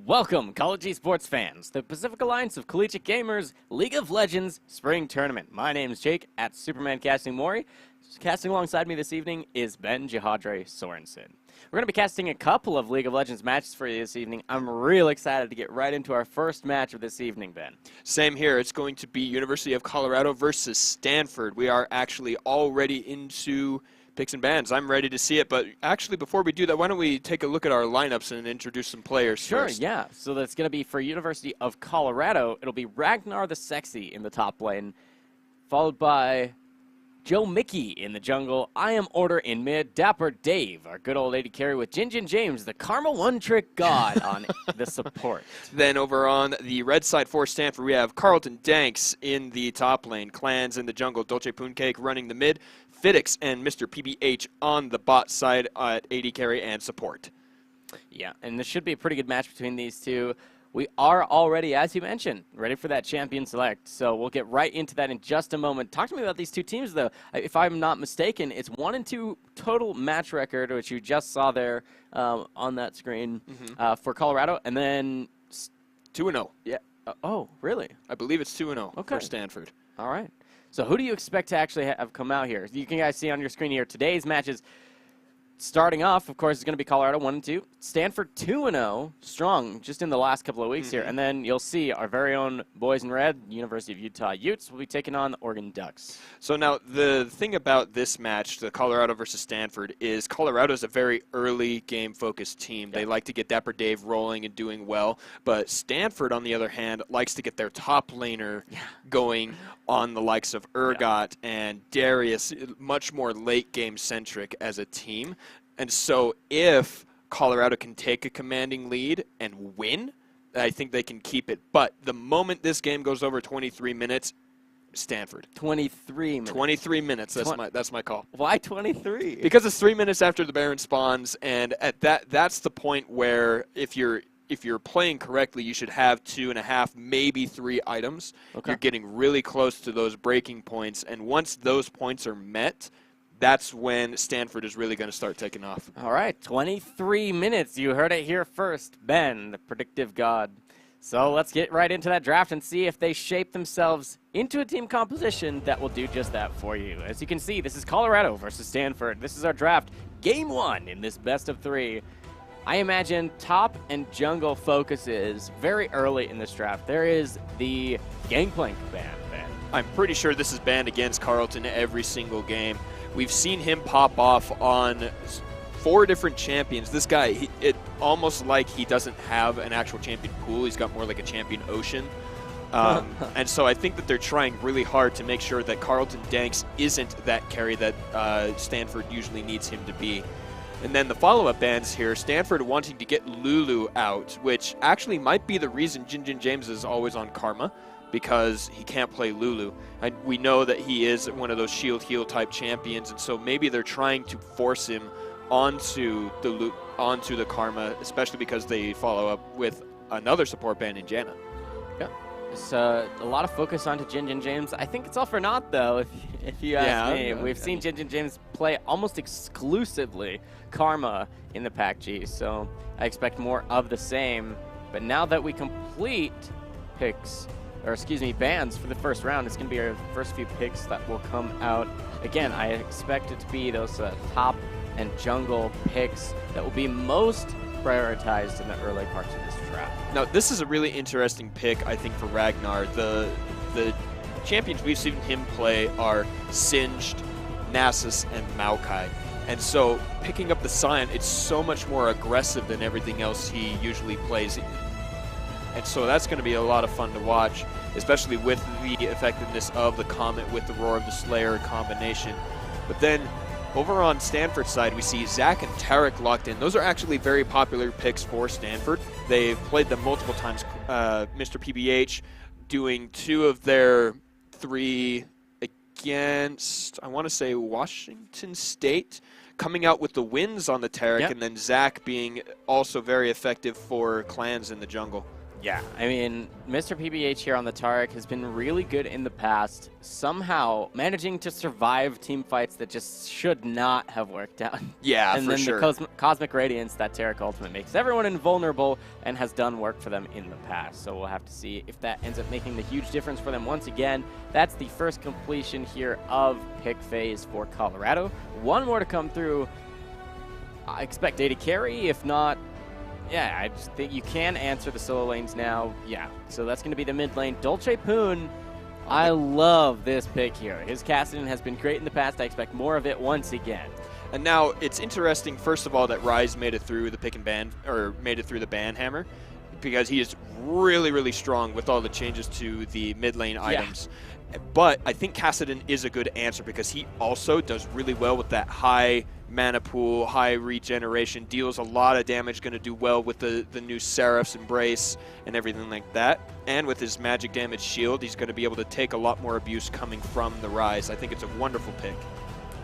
Welcome, College esports fans, the Pacific Alliance of Collegiate Gamers League of Legends Spring Tournament. My name is Jake at Superman Casting Mori. Casting alongside me this evening is Ben Jihadre Sorensen. We're going to be casting a couple of League of Legends matches for you this evening. I'm real excited to get right into our first match of this evening, Ben. Same here. It's going to be University of Colorado versus Stanford. We are actually already into picks and bans. I'm ready to see it, but actually before we do that, why don't we take a look at our lineups and introduce some players first? Sure, yeah. So that's going to be for University of Colorado. It'll be Ragnar the Sexy in the top lane, followed by Joe Mickey in the jungle, I Am Order in mid, Dapper Dave, our good old lady carry with Jin James, the Karma one-trick god on the support. Then over on the red side for Stanford, we have Carlton Danks in the top lane, Clans in the jungle, Dolce Pooncake running the mid, Fiddix and Mr. PBH on the bot side at AD carry and support. Yeah, and this should be a pretty good match between these two. We are already, as you mentioned, ready for that champion select, so we'll get right into that in just a moment. Talk to me about these two teams, though. If I'm not mistaken, it's 1-2 total match record, which you just saw there on that screen for Colorado, and then 2-0. Yeah. Oh, really? I believe it's 2-0 for Stanford. All right. So who do you expect to actually have come out here? You can guys see on your screen here today's matches. Starting off, of course, is going to be Colorado 1-2. Stanford 2-0, strong just in the last couple of weeks here. And then you'll see our very own boys in red, University of Utah Utes, will be taking on the Oregon Ducks. So now the thing about this match, the Colorado versus Stanford, is Colorado's a very early game-focused team. They like to get Dapper Dave rolling and doing well. But Stanford, on the other hand, likes to get their top laner going on the likes of Urgot and Darius, much more late-game-centric as a team. And so if Colorado can take a commanding lead and win, I think they can keep it. But the moment this game goes over 23 minutes, Stanford. 23 minutes. 23 minutes. That's my call. Why 23? Because it's 3 minutes after the Baron spawns, and at that's the point where if you're playing correctly, you should have 2.5, maybe 3 items. Okay. You're getting really close to those breaking points, and once those points are met, that's when Stanford is really going to start taking off. All right, 23 minutes. You heard it here first. Ben, the predictive god. So let's get right into that draft and see if they shape themselves into a team composition that will do just that for you. As you can see, this is Colorado versus Stanford. This is our draft. Game 1 in this best of 3. I imagine top and jungle focuses very early in this draft. There is the Gangplank ban, Ben. I'm pretty sure this is banned against Carlton every single game. We've seen him pop off on 4 different champions. This guy, it almost like he doesn't have an actual champion pool. He's got more like a champion ocean. And so I think that they're trying really hard to make sure that Carlton Danks isn't that carry that Stanford usually needs him to be. And then the follow-up bans here, Stanford wanting to get Lulu out, which actually might be the reason Jin James is always on Karma, because he can't play Lulu. We know that he is one of those shield heal type champions, and so maybe they're trying to force him onto the Karma, especially because they follow up with another support ban in Janna. Yeah, it's a lot of focus onto Jin James. I think it's all for naught, though, if you ask me. We've seen Jin James play almost exclusively Karma in the PACG, so I expect more of the same. But now that we complete bans for the first round, it's going to be our first few picks that will come out. Again, I expect it to be those top and jungle picks that will be most prioritized in the early parts of this draft. Now, this is a really interesting pick, I think, for Ragnar. The champions we've seen him play are Singed, Nasus, and Maokai. And so picking up the Scion, it's so much more aggressive than everything else he usually plays. And so that's going to be a lot of fun to watch, especially with the effectiveness of the Comet with the Roar of the Slayer combination. But then over on Stanford's side, we see Zach and Tarek locked in. Those are actually very popular picks for Stanford. They've played them multiple times. Mr. PBH doing 2 of their 3 against, I want to say, Washington State, coming out with the wins on the Tarek, and then Zach being also very effective for Clans in the jungle. Yeah, I mean, Mr. PBH here on the Tarek has been really good in the past, somehow managing to survive team fights that just should not have worked out. Yeah, and for then sure. the Cosmic Radiance that Tarek Ultimate makes everyone invulnerable and has done work for them in the past. So we'll have to see if that ends up making the huge difference for them once again. That's the first completion here of pick phase for Colorado. One more to come through. I expect Data carry, if not. Yeah, I just think you can answer the solo lanes now. Yeah, so that's going to be the mid lane. Dolce Poon, I love this pick here. His Kassadin has been great in the past. I expect more of it once again. And now it's interesting, first of all, that Rise made it through the pick and ban, or made it through the ban hammer, because he is really, really strong with all the changes to the mid lane items. But I think Kassadin is a good answer because he also does really well with that high mana pool, high regeneration, deals a lot of damage, going to do well with the new Seraph's Embrace and everything like that. And with his magic damage shield, he's going to be able to take a lot more abuse coming from the Rise. I think it's a wonderful pick.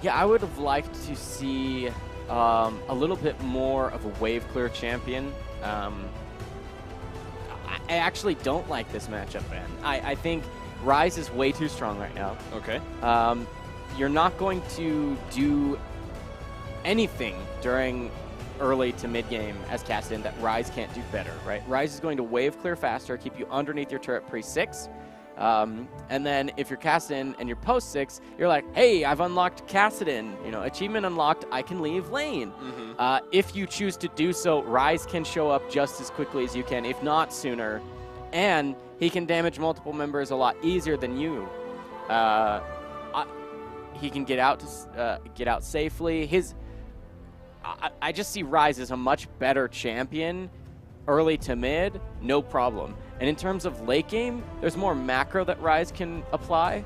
Yeah, I would have liked to see a little bit more of a wave clear champion. I actually don't like this matchup, man. I think Rise is way too strong right now. Okay. You're not going to do anything during early to mid game as Kassadin that Rise can't do better, right? Rise is going to wave clear faster, keep you underneath your turret pre-6. And then if you're Kassadin and you're post-6, you're like, hey, I've unlocked Kassadin, you know, achievement unlocked, I can leave lane. If you choose to do so, Rise can show up just as quickly as you can, if not sooner. And he can damage multiple members a lot easier than you. He can get out safely. I just see Rise as a much better champion, early to mid, no problem. And in terms of late game, there's more macro that Rise can apply,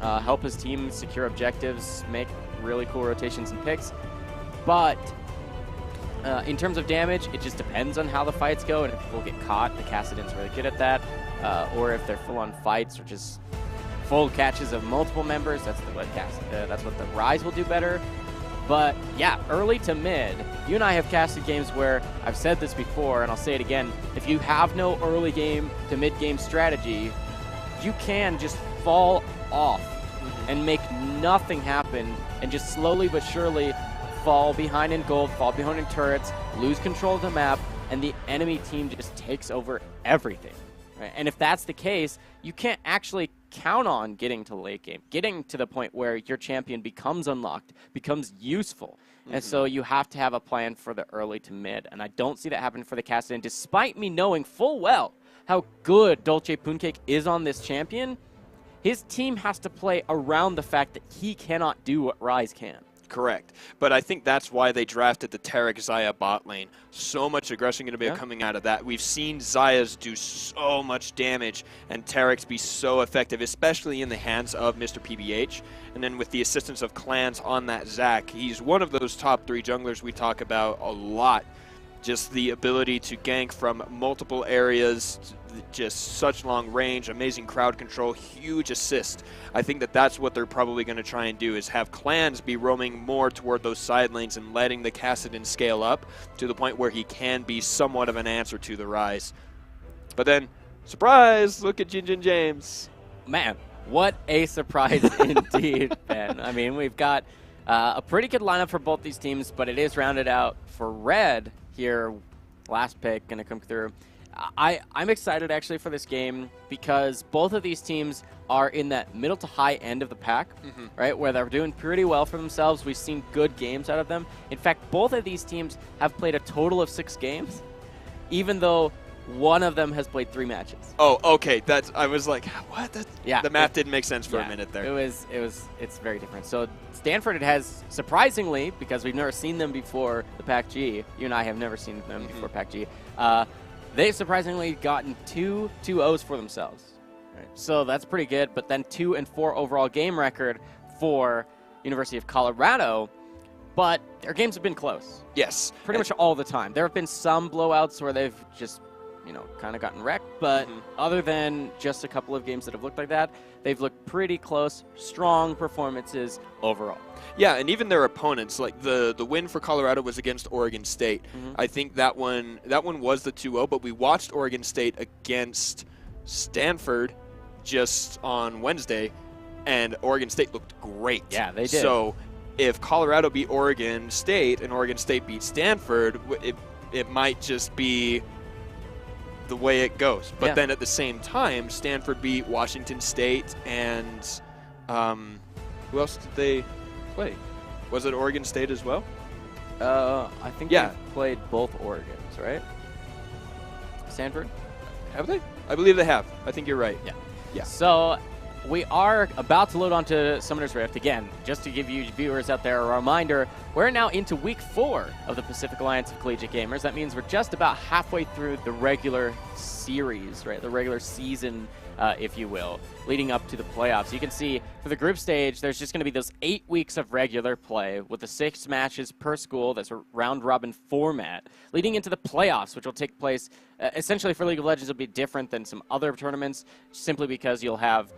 help his team secure objectives, make really cool rotations and picks. But in terms of damage, it just depends on how the fights go, and if people get caught, the Kassadin's really good at that. Or if they're full-on fights or just full catches of multiple members, that's what the Rise will do better. But yeah, early to mid, you and I have casted games where I've said this before, and I'll say it again, if you have no early game to mid game strategy, you can just fall off and make nothing happen and just slowly but surely fall behind in gold, fall behind in turrets, lose control of the map, and the enemy team just takes over everything. Right? And if that's the case, you can't actually count on getting to late game, getting to the point where your champion becomes unlocked, becomes useful. And so you have to have a plan for the early to mid. And I don't see that happen for the Kassadin, despite me knowing full well how good Dolce Pooncake is on this champion. His team has to play around the fact that he cannot do what Rise can. Correct. But I think that's why they drafted the Tarek Xayah bot lane. So much aggression going to be coming out of that. We've seen Xayahs do so much damage and Tarek's be so effective, especially in the hands of Mr. PBH. And then with the assistance of clans on that Zac, he's one of those top 3 junglers we talk about a lot. Just the ability to gank from multiple areas, just such long range, amazing crowd control, huge assist. I think that that's what they're probably going to try and do, is have clans be roaming more toward those side lanes and letting the Kassadin scale up to the point where he can be somewhat of an answer to the Rise. But then, surprise, look at Jin James. Man, what a surprise indeed, Ben. I mean, we've got a pretty good lineup for both these teams, but it is rounded out for Red here. Last pick going to come through. I'm excited actually for this game because both of these teams are in that middle to high end of the pack, right, where they're doing pretty well for themselves. We've seen good games out of them. In fact, both of these teams have played a total of 6 games, even though one of them has played 3 matches. Oh, okay. I was like, what? Yeah, the math didn't make sense for a minute there. It's very different. So Stanford, it has, surprisingly, because we've never seen them before the PACG, you and I have never seen them before PACG, they've surprisingly gotten 2 2-0s for themselves. Right. So that's pretty good, but then 2 and 4 overall game record for University of Colorado, but their games have been close. Yes. Pretty much all the time. There have been some blowouts where they've just kind of gotten wrecked. But other than just a couple of games that have looked like that, they've looked pretty close, strong performances overall. Yeah, and even their opponents, like the win for Colorado was against Oregon State. I think that one was the 2-0, but we watched Oregon State against Stanford just on Wednesday, and Oregon State looked great. Yeah, they did. So if Colorado beat Oregon State and Oregon State beat Stanford, it might just be the way it goes. But then at the same time, Stanford beat Washington State, and who else did they play? Was it Oregon State as well? I think they've played both Oregons, right? Stanford? Have they? I believe they have. I think you're right. Yeah. So we are about to load onto Summoner's Rift. Again, just to give you viewers out there a reminder, we're now into week 4 of the Pacific Alliance of Collegiate Gamers. That means we're just about halfway through the regular series, right? The regular season, if you will, leading up to the playoffs. You can see for the group stage, there's just going to be those 8 weeks of regular play with the 6 matches per school. That's a round-robin format, leading into the playoffs, which will take place essentially for League of Legends. Will be different than some other tournaments, simply because you'll have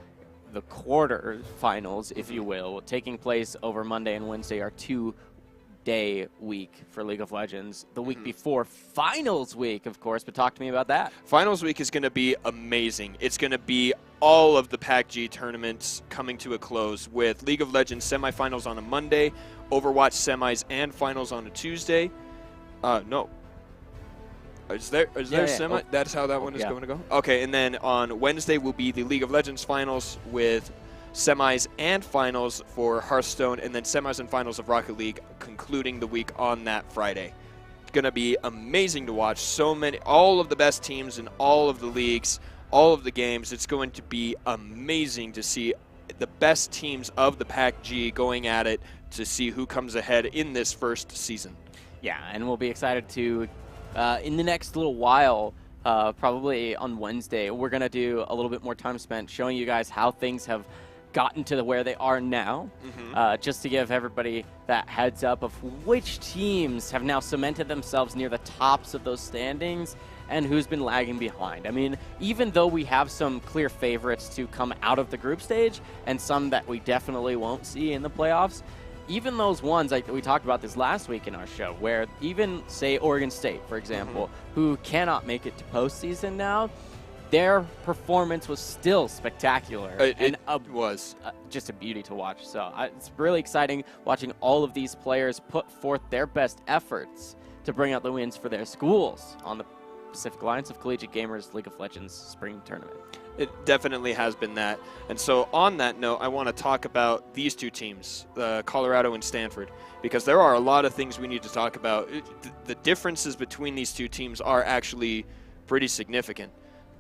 the quarter finals, if you will, taking place over Monday and Wednesday, are 2-day week for League of Legends. The week before finals week, of course, but talk to me about that. Finals week is going to be amazing. It's going to be all of the PACG tournaments coming to a close, with League of Legends semifinals on a Monday, Overwatch semis and finals on a Tuesday. No. Is there semi? Oh. That's how that one is going to go? Okay, and then on Wednesday will be the League of Legends finals with semis and finals for Hearthstone, and then semis and finals of Rocket League concluding the week on that Friday. It's going to be amazing to watch. All of the best teams in all of the leagues, all of the games. It's going to be amazing to see the best teams of the PACG going at it to see who comes ahead in this first season. Yeah, and we'll be excited to, in the next little while, probably on Wednesday, we're going to do a little bit more time spent showing you guys how things have gotten to where they are now, just to give everybody that heads up of which teams have now cemented themselves near the tops of those standings and who's been lagging behind. I mean, even though we have some clear favorites to come out of the group stage and some that we definitely won't see in the playoffs, even those ones, like we talked about this last week in our show, where even, say, Oregon State, for example, who cannot make it to postseason now, their performance was still spectacular. It was. Just a beauty to watch. So it's really exciting watching all of these players put forth their best efforts to bring out the wins for their schools on the Pacific Alliance of Collegiate Gamers League of Legends Spring Tournament. It definitely has been that. And so on that note, I want to talk about these two teams, Colorado and Stanford, because there are a lot of things we need to talk about. The differences between these two teams are actually pretty significant.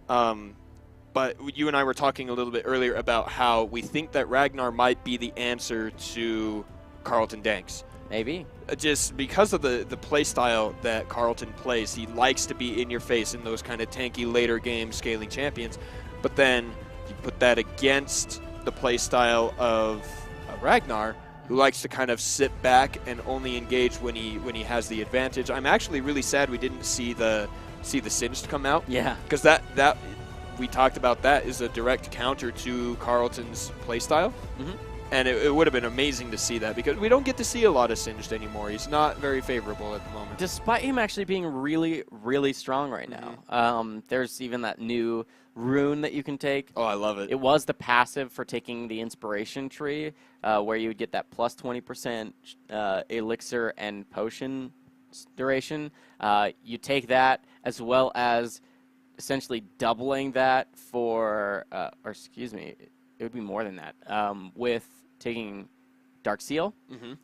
But you and I were talking a little bit earlier about how we think that Ragnar might be the answer to Carlton Danks. Maybe. Just because of the play style that Carlton plays. He likes to be in your face in those kind of tanky later game scaling champions. But then you put that against the play style of Ragnar, who likes to kind of sit back and only engage when he has the advantage. I'm actually really sad we didn't see the Singed come out. Yeah. Because that we talked about, that is a direct counter to Carlton's play style. And it would have been amazing to see that, because we don't get to see a lot of Singed anymore. He's not very favorable at the moment. Despite him actually being really, really strong right now. There's even that new rune that you can take. Oh, I love it. It was the passive for taking the inspiration tree, where you would get that plus 20% elixir and potion duration. You take that, as well as essentially doubling that for, or excuse me, it would be more than that, with taking Dark Seal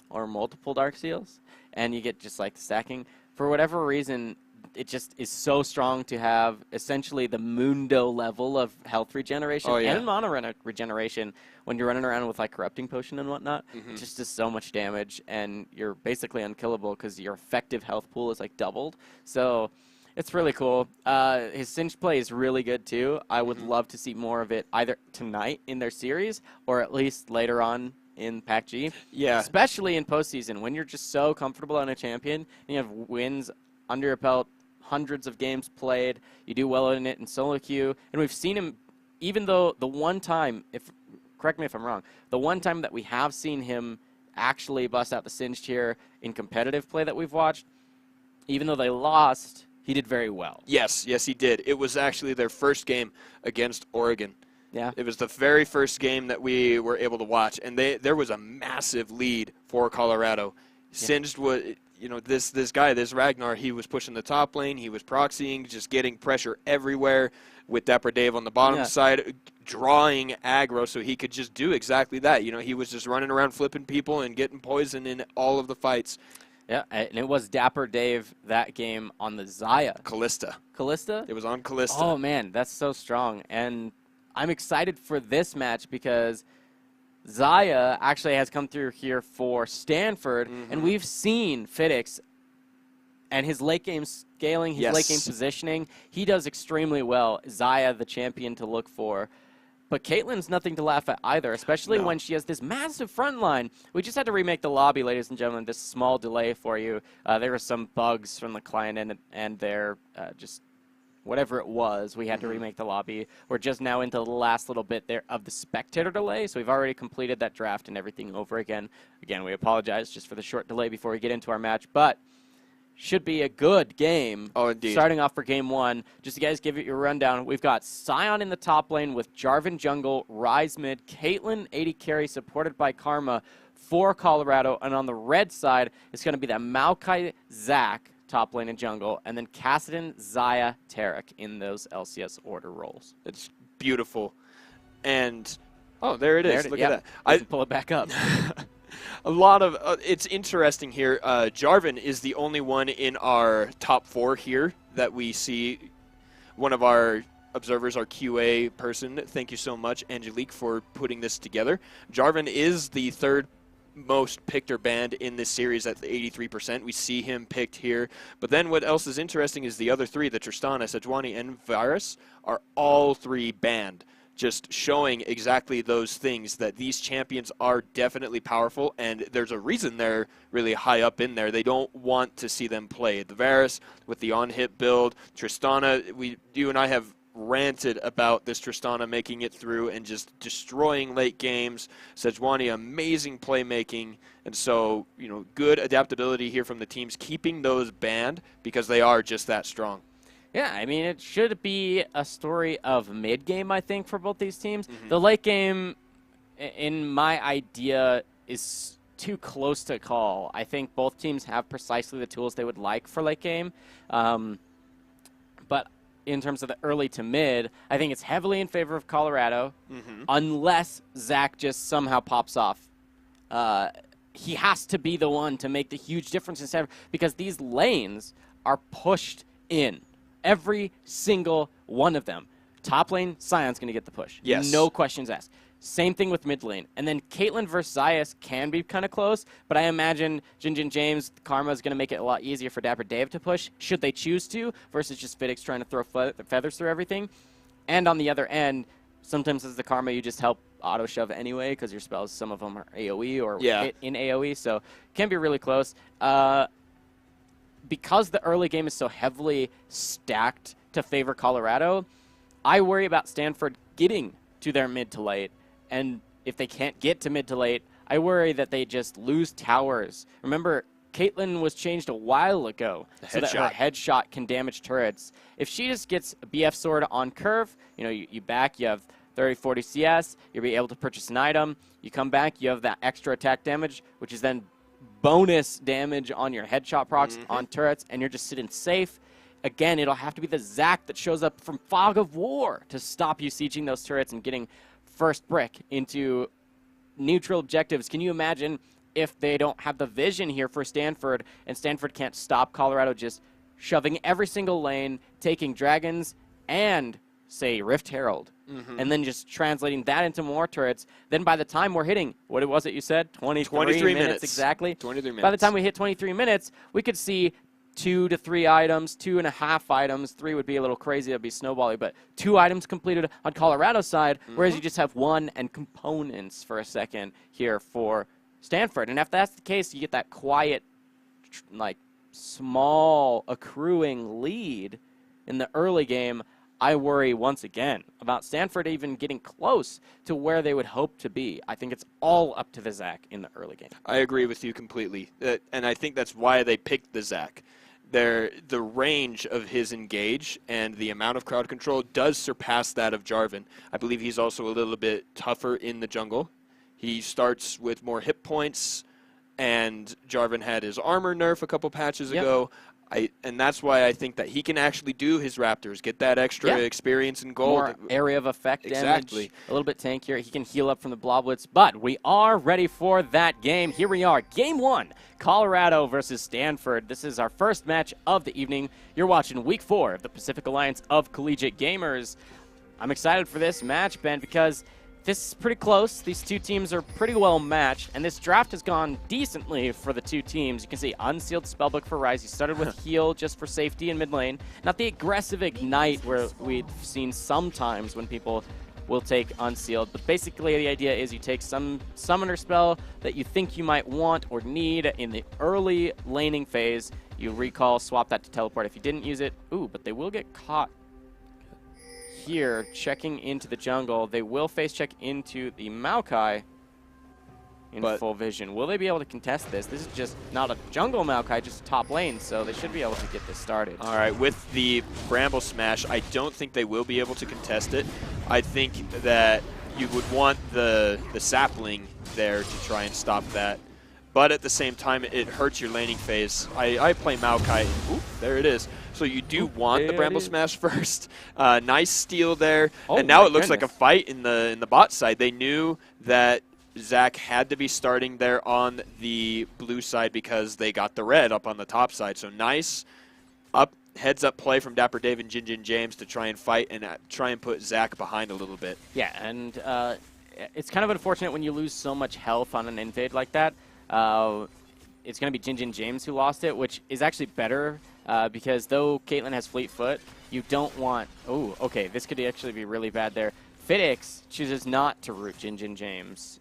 or multiple Dark Seals, and you get just like stacking. For whatever reason, it just is so strong to have essentially the Mundo level of health regeneration and mana regeneration when you're running around with like Corrupting Potion and whatnot. It just does so much damage, and you're basically unkillable because your effective health pool is like doubled. So it's really cool. His Singed play is really good too. I would love to see more of it either tonight in their series or at least later on in PACG. Yeah. Especially in postseason when you're just so comfortable on a champion and you have wins under your belt hundreds of games played. You do well in it in solo queue. And we've seen him, even though the one time, correct me if I'm wrong, the one time that we have seen him actually bust out the Singed here in competitive play that we've watched, even though they lost, he did very well. Yes, he did. It was actually their first game against Oregon. Yeah. It was the very first game that we were able to watch, and there was a massive lead for Colorado. Singed was, this guy, this Ragnar, he was pushing the top lane, he was proxying, just getting pressure everywhere with Dapper Dave on the bottom side, drawing aggro so he could just do exactly that. He was just running around flipping people and getting poison in all of the fights. Yeah, and it was Dapper Dave that game on the Xayah. Callista. Callista? It was on Callista. Oh, man, that's so strong. And I'm excited for this match because Xayah actually has come through here for Stanford, and we've seen Fidix and his late game scaling, his late game positioning. He does extremely well. Xayah, the champion to look for. But Caitlyn's nothing to laugh at either, especially when she has this massive front line. We just had to remake the lobby, ladies and gentlemen. This small delay for you. There were some bugs from the client and their just whatever it was. We had to remake the lobby. We're just now into the last little bit there of the spectator delay, so we've already completed that draft and everything over again. Again, we apologize just for the short delay before we get into our match, but should be a good game. Oh, indeed. Starting off for game one, just to guys give it your rundown, we've got Sion in the top lane with Jarvan jungle, Ryze mid, Caitlyn 80 carry supported by Karma for Colorado, and on the red side, it's going to be that Maokai Zach top lane and jungle, and then Kassadin, Xayah, Taric in those LCS order roles. It's beautiful. And, oh, there it is. Look at that. I can pull it back up. A lot of it's interesting here. Jarvan is the only one in our top 4 here that we see. One of our observers, our QA person, thank you so much, Angelique, for putting this together. Jarvan is the third most picked or banned in this series at the 83%. We see him picked here. But then what else is interesting is the other 3, the Tristana, Sejuani, and Varus, are all 3 banned. Just showing exactly those things, that these champions are definitely powerful, and there's a reason they're really high up in there. They don't want to see them play. The Varus with the on-hit build, Tristana, you and I have ranted about this Tristana making it through and just destroying late games. Sejuani, amazing playmaking, and so, good adaptability here from the teams, keeping those banned because they are just that strong. Yeah, I mean, it should be a story of mid-game, I think, for both these teams. The late game, in my idea, is too close to call. I think both teams have precisely the tools they would like for late game. But in terms of the early to mid, I think it's heavily in favor of Colorado, unless Zach just somehow pops off. He has to be the one to make the huge difference in Stanford, because these lanes are pushed in. Every single one of them. Top lane, Sion's going to get the push. Yes. No questions asked. Same thing with mid lane. And then Caitlyn versus Xayah can be kind of close, but I imagine Jin James, Karma is going to make it a lot easier for Dapper Dave to push, should they choose to, versus just Fidix trying to throw feathers through everything. And on the other end, sometimes as the Karma, you just help auto shove anyway, because your spells, some of them are AoE or hit in AoE, so it can be really close. Because the early game is so heavily stacked to favor Colorado, I worry about Stanford getting to their mid to late. And if they can't get to mid to late, I worry that they just lose towers. Remember, Caitlyn was changed a while ago so that her headshot can damage turrets. If she just gets a BF sword on curve, you back, you have 30, 40 CS, you'll be able to purchase an item. You come back, you have that extra attack damage, which is then bonus damage on your headshot procs on turrets, and you're just sitting safe. Again, it'll have to be the Zac that shows up from Fog of War to stop you sieging those turrets and getting first brick into neutral objectives. Can you imagine if they don't have the vision here for Stanford, and Stanford can't stop Colorado just shoving every single lane, taking dragons and, say, Rift Herald, and then just translating that into more turrets. Then by the time we're hitting, what was it you said? 23 minutes exactly. 23 minutes. By the time we hit 23 minutes, we could see 2 to 3 items, 2.5 items. 3 would be a little crazy. That would be snowballing. But 2 items completed on Colorado's side, whereas you just have 1 and components for a second here for Stanford. And if that's the case, you get that quiet, small accruing lead in the early game, I worry once again about Stanford even getting close to where they would hope to be. I think it's all up to the Zach in the early game. I agree with you completely. And I think that's why they picked the Zach. The range of his engage and the amount of crowd control does surpass that of Jarvan. I believe he's also a little bit tougher in the jungle. He starts with more hit points, and Jarvan had his armor nerf a couple patches ago. And that's why I think that he can actually do his Raptors, get that extra experience and gold. More area of effect damage, a little bit tankier. He can heal up from the Bloblets, but we are ready for that game. Here we are, Game 1, Colorado versus Stanford. This is our first match of the evening. You're watching Week 4 of the Pacific Alliance of Collegiate Gamers. I'm excited for this match, Ben, because this is pretty close. These two teams are pretty well matched, and this draft has gone decently for the two teams. You can see unsealed spellbook for Ryze. He started with heal just for safety in mid lane. Not the aggressive ignite where we've seen sometimes when people will take unsealed. But basically the idea is you take some summoner spell that you think you might want or need in the early laning phase. You recall, swap that to teleport if you didn't use it. Ooh, but they will get caught here checking into the jungle. They will face check into the Maokai in full vision. Will they be able to contest this? This is just not a jungle Maokai, just a top lane, so they should be able to get this started. All right, with the Bramble Smash, I don't think they will be able to contest it. I think that you would want the sapling there to try and stop that. But at the same time, it hurts your laning phase. I play Maokai. Ooh, there it is. So you do want the Bramble Smash first. Nice steal there. And now it looks like a fight in the bot side. They knew that Zach had to be starting there on the blue side because they got the red up on the top side. So nice heads-up play from Dapper Dave and Jin James to try and fight and try and put Zach behind a little bit. Yeah, and it's kind of unfortunate when you lose so much health on an invade like that. It's going to be Jin James who lost it, which is actually better because though Caitlyn has fleet foot, you don't want... Oh, okay, this could actually be really bad there. Fidix chooses not to root Jin James.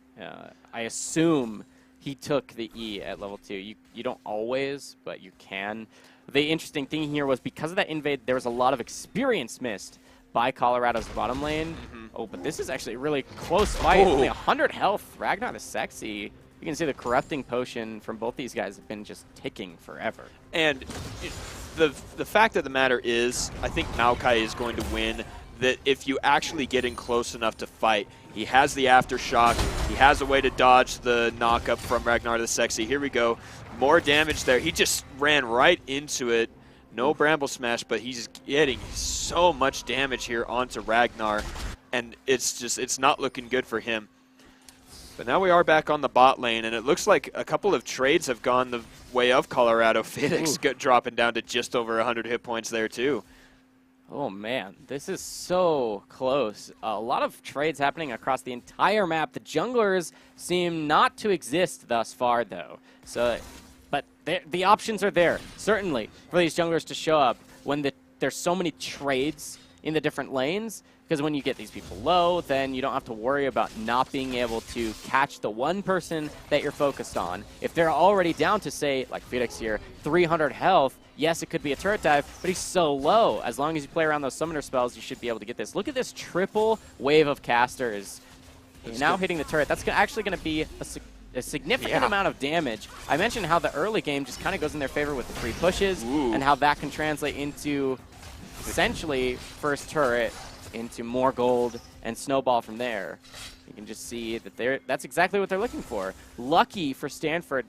I assume he took the E at level 2. You don't always, but you can. The interesting thing here was because of that invade, there was a lot of experience missed by Colorado's bottom lane. Oh, but this is actually a really close fight. Only 100 health. Ragnar the Sexy. You can see the corrupting potion from both these guys have been just ticking forever. And the fact of the matter is, I think Maokai is going to win. That if you actually get in close enough to fight, he has the aftershock. He has a way to dodge the knockup from Ragnar the Sexy. Here we go. More damage there. He just ran right into it. No Bramble Smash, but he's getting so much damage here onto Ragnar. And it's not looking good for him. But now we are back on the bot lane, and it looks like a couple of trades have gone the way of Colorado. Phoenix dropping down to just over 100 hit points there, too. Oh, man. This is so close. A lot of trades happening across the entire map. The junglers seem not to exist thus far, though. But the options are there, certainly, for these junglers to show up when there's so many trades in the different lanes. Because when you get these people low, then you don't have to worry about not being able to catch the one person that you're focused on. If they're already down to, say, like Phoenix here, 300 health, yes, it could be a turret dive, but he's so low. As long as you play around those summoner spells, you should be able to get this. Look at this triple wave of casters now hitting the turret. That's actually going to be a significant amount of damage. I mentioned how the early game just kind of goes in their favor with the free pushes and how that can translate into essentially first turret into more gold and snowball from there. You can just see that that's exactly what they're looking for. Lucky for Stanford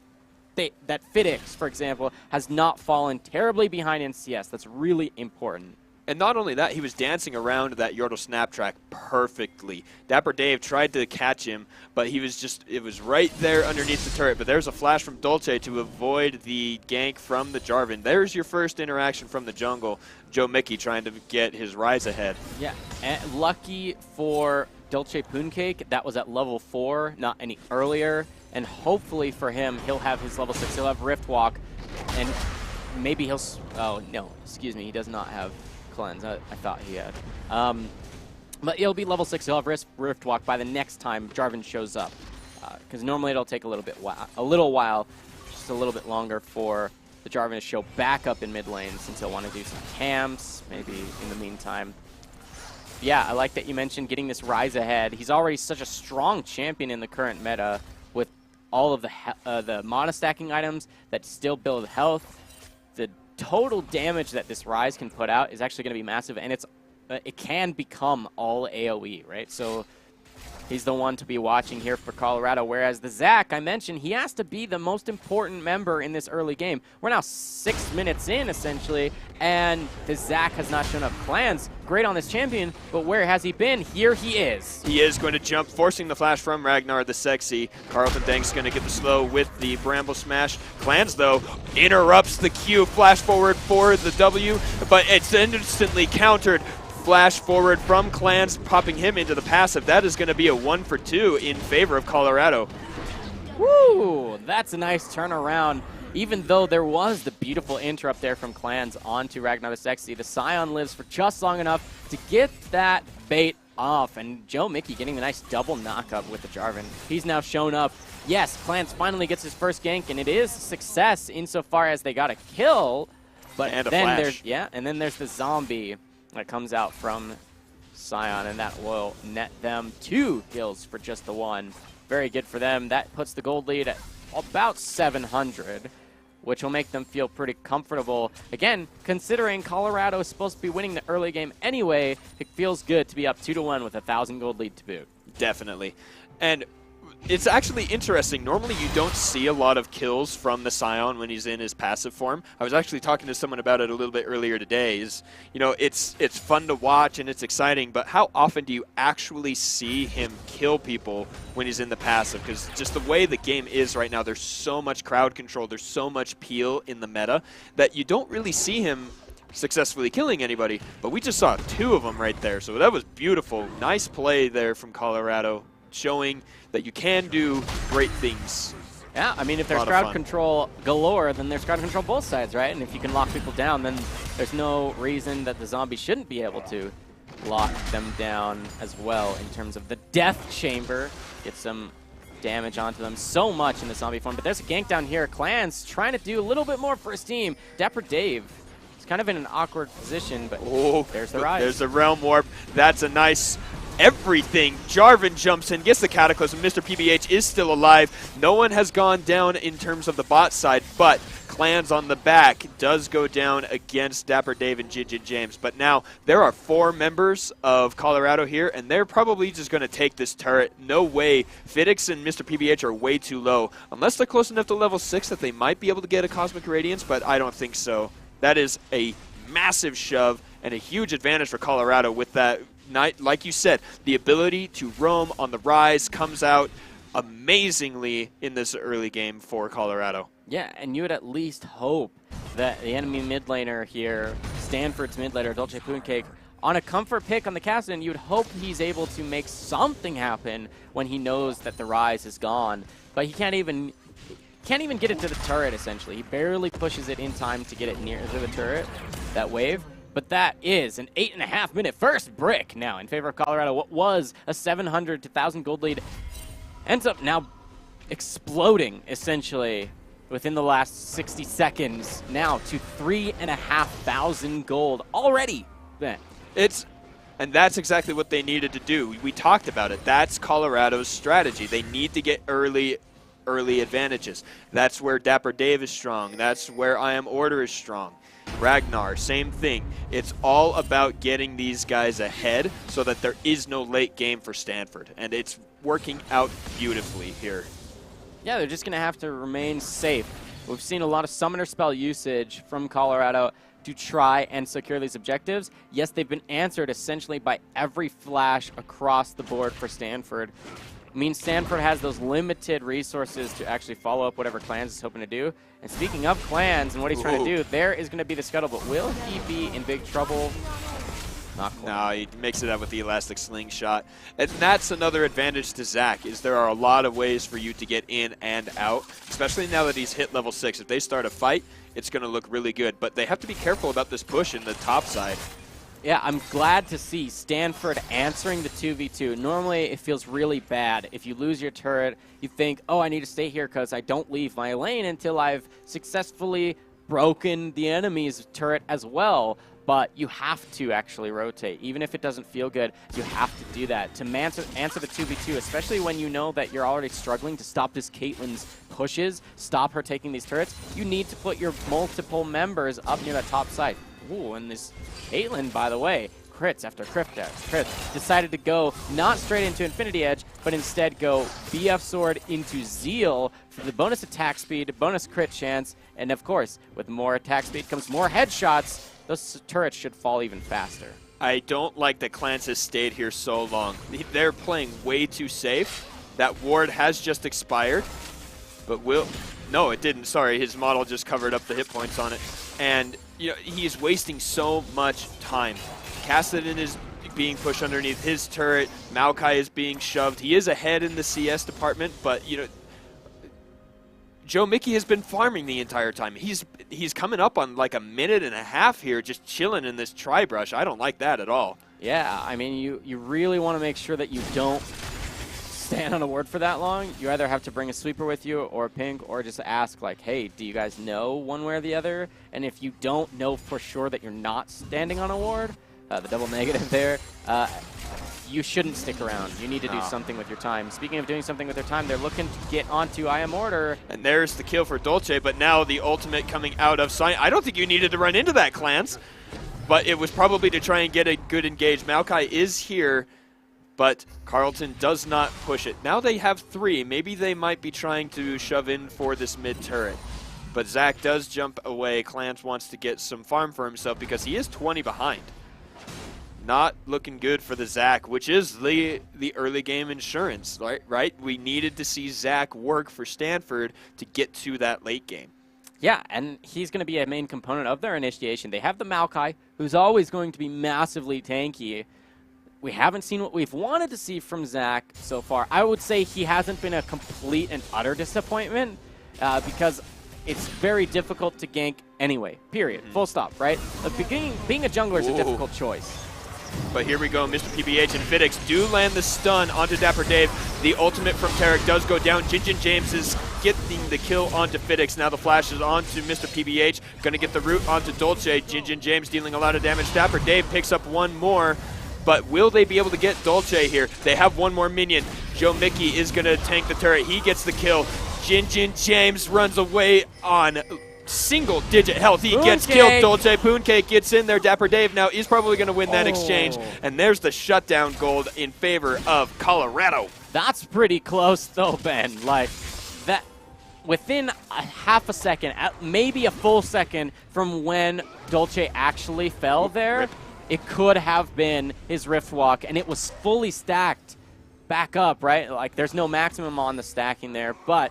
that Fidix, for example, has not fallen terribly behind NCS. That's really important. And not only that, he was dancing around that Yordle snap track perfectly. Dapper Dave tried to catch him, but it was right there underneath the turret. But there's a flash from Dolce to avoid the gank from the Jarvan. There's your first interaction from the jungle. Joe Mickey trying to get his Ryze ahead. Yeah, and lucky for Dolce Pooncake, that was at level 4, not any earlier. And hopefully for him, he'll have his level 6. He'll have Rift Walk, and maybe he'll... Oh, no, excuse me, he does not have Cleanse. I thought he had. But he'll be level 6. He'll have Rift Walk by the next time Jarvan shows up. Because normally it'll take a little while, just a little bit longer for the Jarvan to show back up in mid lane since he'll want to do some camps, maybe in the meantime. Yeah, I like that you mentioned getting this Rise ahead. He's already such a strong champion in the current meta with all of the mana stacking items that still build health. The total damage that this Rise can put out is actually going to be massive, and it can become all AoE, right? So he's the one to be watching here for Colorado, whereas the Zac, I mentioned, he has to be the most important member in this early game. We're now 6 minutes in, essentially, and the Zac has not shown up. Clans, great on this champion, but where has he been? Here he is. He is going to jump, forcing the flash from Ragnar the Sexy. Carlton Dank's going to get the slow with the Bramble Smash. Clans, though, interrupts the Q. Flash forward for the W, but it's instantly countered. Flash forward from Clans, popping him into the passive. That is going to be a 1 for 2 in favor of Colorado. Woo! That's a nice turnaround. Even though there was the beautiful interrupt there from Clans onto Ragnar the Sexy, the Scion lives for just long enough to get that bait off. And Joe Mickey getting the nice double knockup with the Jarvan. He's now shown up. Yes, Clans finally gets his first gank, and it is a success insofar as they got a kill. But and then there's the zombie that comes out from Scion, and that will net them 2 kills for just the 1. Very good for them. That puts the gold lead at about 700, which will make them feel pretty comfortable. Again, considering Colorado is supposed to be winning the early game anyway, it feels good to be up 2-1 with a 1,000 gold lead to boot. Definitely. And it's actually interesting. Normally you don't see a lot of kills from the Scion when he's in his passive form. I was actually talking to someone about it a little bit earlier today. It's fun to watch and it's exciting, but how often do you actually see him kill people when he's in the passive? Because just the way the game is right now, there's so much crowd control, there's so much peel in the meta that you don't really see him successfully killing anybody, but we just saw 2 of them right there. So that was beautiful. Nice play there from Colorado, showing that you can do great things. Yeah, I mean, if there's crowd control galore, then there's crowd control both sides, right? And if you can lock people down, then there's no reason that the zombie shouldn't be able to lock them down as well in terms of the Death Chamber. Get some damage onto them so much in the zombie form. But there's a gank down here. Clans trying to do a little bit more for his team. Dapper Dave is kind of in an awkward position, but there's the Rise. There's the Realm Warp. That's a nice everything. Jarvan jumps in, gets the Cataclysm. Mr. PBH is still alive. No one has gone down in terms of the bot side, but Clans on the back does go down against Dapper Dave and Jijin James. But now there are 4 members of Colorado here, and they're probably just going to take this turret. No way. Fidix and Mr. PBH are way too low. Unless they're close enough to level 6 that they might be able to get a Cosmic Radiance, but I don't think so. That is a massive shove and a huge advantage for Colorado with that. Like you said, the ability to roam on the Rise comes out amazingly in this early game for Colorado. Yeah, and you would at least hope that the enemy mid laner here, Stanford's mid laner, Dolce Pooncake, on a comfort pick on the Kassadin, you would hope he's able to make something happen when he knows that the Rise is gone. But he can't even get it to the turret, essentially. He barely pushes it in time to get it near to the turret, that wave. But that is an 8.5 minute first brick now in favor of Colorado. What was a 700 to 1,000 gold lead ends up now exploding, essentially, within the last 60 seconds, now to 3,500 gold already. And that's exactly what they needed to do. We talked about it. That's Colorado's strategy. They need to get early advantages. That's where Dapper Dave is strong. That's where I Am Order is strong. Ragnar, same thing. It's all about getting these guys ahead so that there is no late game for Stanford. And it's working out beautifully here. Yeah, they're just going to have to remain safe. We've seen a lot of summoner spell usage from Colorado to try and secure these objectives. Yes, they've been answered essentially by every flash across the board for Stanford. I mean, Stanford has those limited resources to actually follow up whatever Clans is hoping to do. And speaking of Clans and what he's trying to do, there is going to be the scuttle, but will he be in big trouble? Not quite. No, he makes it out with the elastic slingshot. And that's another advantage to Zac, is there are a lot of ways for you to get in and out, especially now that he's hit level 6. If they start a fight, it's going to look really good. But they have to be careful about this push in the top side. Yeah, I'm glad to see Stanford answering the 2v2. Normally, it feels really bad. If you lose your turret, you think, oh, I need to stay here because I don't leave my lane until I've successfully broken the enemy's turret as well. But you have to actually rotate. Even if it doesn't feel good, you have to do that to answer the 2v2, especially when you know that you're already struggling to stop this Caitlyn's pushes, stop her taking these turrets. You need to put your multiple members up near the top side. Ooh, and this Caitlyn, by the way, crits after crits, decided to go not straight into Infinity Edge, but instead go BF Sword into Zeal for the bonus attack speed, bonus crit chance, and of course, with more attack speed comes more headshots. Those turrets should fall even faster. I don't like that Clans has stayed here so long. They're playing way too safe. That ward has just expired, but no, it didn't. Sorry, his model just covered up the hit points on it. And you know, he's wasting so much time. Kassadin is being pushed underneath his turret. Maokai is being shoved. He is ahead in the CS department, but you know, Joe Mickey has been farming the entire time. He's coming up on like a minute and a half here, just chilling in this tri-brush. I don't like that at all. Yeah, I mean, you really want to make sure that you don't stand on a ward for that long. You either have to bring a sweeper with you or a pink, or just ask like, hey, do you guys know one way or the other? And if you don't know for sure that you're not standing on a ward, the double negative there, you shouldn't stick around. You need to do something with your time. Speaking of doing something with their time, they're looking to get onto I Am Order. And there's the kill for Dolce, but now the ultimate coming out of Sion. I don't think you needed to run into that, Clans, but it was probably to try and get a good engage. Maokai is here, but Carlton does not push it. Now they have 3. Maybe they might be trying to shove in for this mid turret. But Zach does jump away. Clans wants to get some farm for himself because he is 20 behind. Not looking good for the Zach, which is the early game insurance, right? We needed to see Zach work for Stanford to get to that late game. Yeah, and he's going to be a main component of their initiation. They have the Maokai, who's always going to be massively tanky. We haven't seen what we've wanted to see from Zach so far. I would say he hasn't been a complete and utter disappointment because it's very difficult to gank anyway, period. Full stop, right? Being a jungler is a difficult choice. But here we go, Mr. PBH and Fidix do land the stun onto Dapper Dave. The ultimate from Tarek does go down. Jinjin James is getting the kill onto Fidix. Now the flash is onto Mr. PBH. Gonna get the root onto Dolce. Jinjin James dealing a lot of damage. Dapper Dave picks up one more. But will they be able to get Dolce here? They have one more minion. Joe Mickey is gonna tank the turret. He gets the kill. Jinjin James runs away on single-digit health. He gets killed. Dolce Pooncake gets in there. Dapper Dave now is probably going to win that exchange. And there's the shutdown gold in favor of Colorado. That's pretty close, though, Ben. Like, that within a half a second, maybe a full second from when Dolce actually fell there, it could have been his Rift Walk, and it was fully stacked back up, right? Like, there's no maximum on the stacking there, but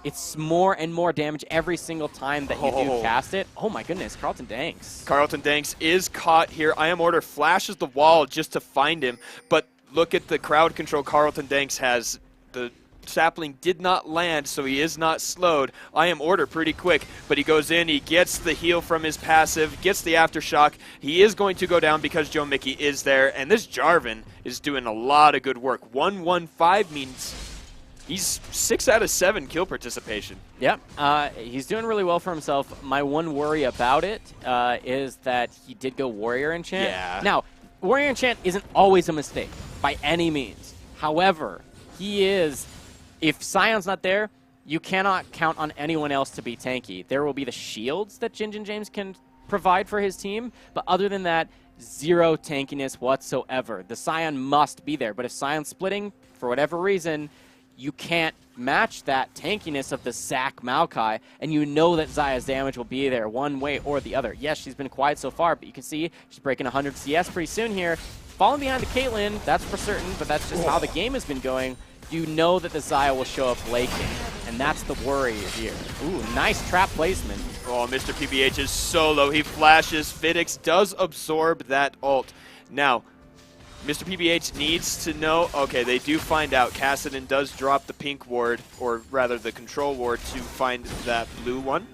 it's more and more damage every single time that you do cast it. Oh my goodness, Carlton Danks. Carlton Danks is caught here. I Am Order flashes the wall just to find him, but look at the crowd control Carlton Danks has. The sapling did not land, so he is not slowed. I Am Order pretty quick, but he goes in, he gets the heal from his passive, gets the aftershock. He is going to go down because Joe Mickey is there, and this Jarvan is doing a lot of good work. 1-1-5 means he's 6 out of 7 kill participation. Yep, he's doing really well for himself. My one worry about it is that he did go Warrior Enchant. Yeah. Now, Warrior Enchant isn't always a mistake, by any means. However, he is, if Sion's not there, you cannot count on anyone else to be tanky. There will be the shields that Jinjin James can provide for his team, but other than that, zero tankiness whatsoever. The Sion must be there, but if Sion's splitting, for whatever reason, you can't match that tankiness of the Zac Maokai, and you know that Zaya's damage will be there one way or the other. Yes, she's been quiet so far, but you can see she's breaking 100 CS pretty soon here. Falling behind the Caitlyn, that's for certain, but that's just how the game has been going. You know that the Zaya will show up late game, and that's the worry here. Ooh, nice trap placement. Oh, Mr. PBH is so low. He flashes. Fidix does absorb that ult. Now, Mr. PBH needs to know, okay, they do find out. Kassadin does drop the pink ward, or rather the control ward, to find that blue one.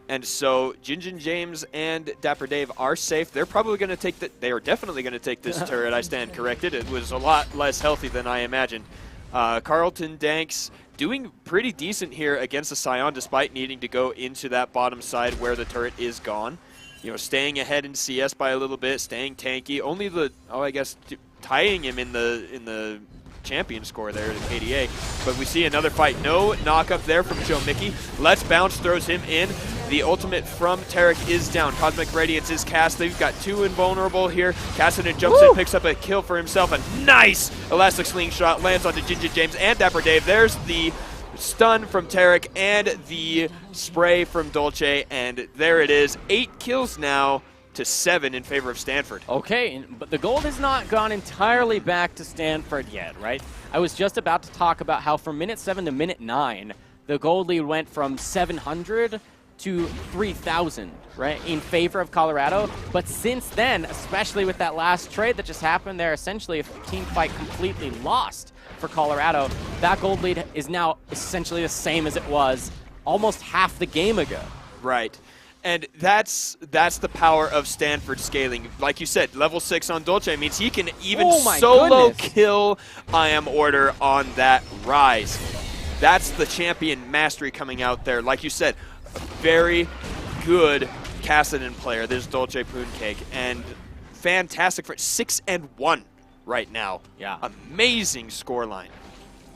And so Jinjin James and Dapper Dave are safe. They're probably going to take they are definitely going to take this turret. I stand corrected. It was a lot less healthy than I imagined. Carlton Danks doing pretty decent here against the Scion, despite needing to go into that bottom side where the turret is gone. You know, staying ahead in CS by a little bit, staying tanky. Only the, I guess, tying him in the champion score there, the KDA. But we see another fight. No knock up there from Joe Mickey. Let's Bounce throws him in. The ultimate from Tarek is down. Cosmic Radiance is cast. They've got 2 invulnerable here. Cassidy jumps in, picks up a kill for himself. A nice Elastic Slingshot lands onto Ginger James and Dapper Dave. There's the stun from Tarek and the spray from Dolce. And there it is. 8 kills now to 7 in favor of Stanford. Okay, but the gold has not gone entirely back to Stanford yet, right? I was just about to talk about how from minute 7 to minute 9, the gold lead went from 700 to 3,000, right, in favor of Colorado. But since then, especially with that last trade that just happened there, essentially a team fight completely lost for Colorado. That gold lead is now essentially the same as it was almost half the game ago. Right. And that's the power of Stanford scaling. Like you said, level 6 on Dolce means he can even solo kill I Am Order on that Rise. That's the champion mastery coming out there. Like you said, a very good Kassadin player. There's Dolce Pooncake. And fantastic for 6-1 right now. Yeah. Amazing scoreline.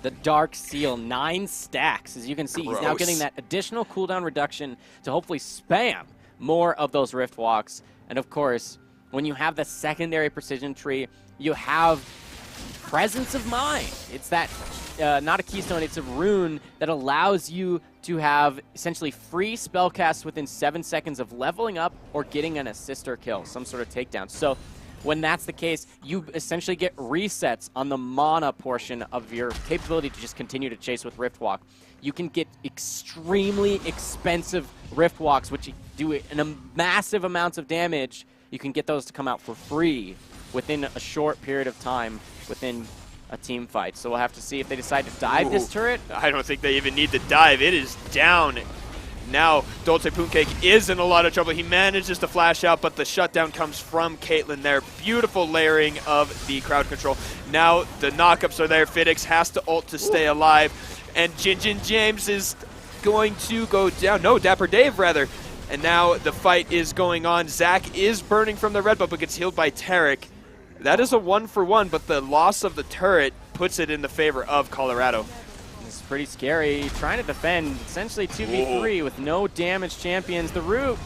The Dark Seal, 9 stacks. As you can see, he's now getting that additional cooldown reduction to hopefully spam more of those Rift Walks. And of course, when you have the secondary precision tree, you have presence of mind. It's that, not a keystone, it's a rune that allows you to have essentially free spellcasts within 7 seconds of leveling up or getting an assist or kill, some sort of takedown. So when that's the case, you essentially get resets on the mana portion of your capability to just continue to chase with Rift Walk. You can get extremely expensive Rift Walks, which do a massive amounts of damage. You can get those to come out for free within a short period of time within a team fight. So we'll have to see if they decide to dive this turret. I don't think they even need to dive. It is down. Now, Dolce Pooncake is in a lot of trouble. He manages to flash out, but the shutdown comes from Caitlyn there. Beautiful layering of the crowd control. Now, the knockups are there. Fidix has to ult to stay alive. And Jinjin James is going to go down. No, Dapper Dave, rather. And now the fight is going on. Zach is burning from the red buff, but gets healed by Tarek. That is a 1-for-1, but the loss of the turret puts it in the favor of Colorado. It's pretty scary. Trying to defend essentially 2v3 with no damage champions. The root.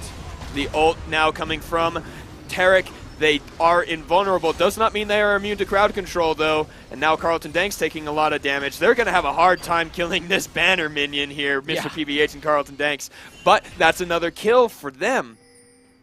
The ult now coming from Tarek. They are invulnerable. Does not mean they are immune to crowd control, though. And now Carlton Danks taking a lot of damage. They're going to have a hard time killing this banner minion here, Mr. PBH and Carlton Danks. But that's another kill for them.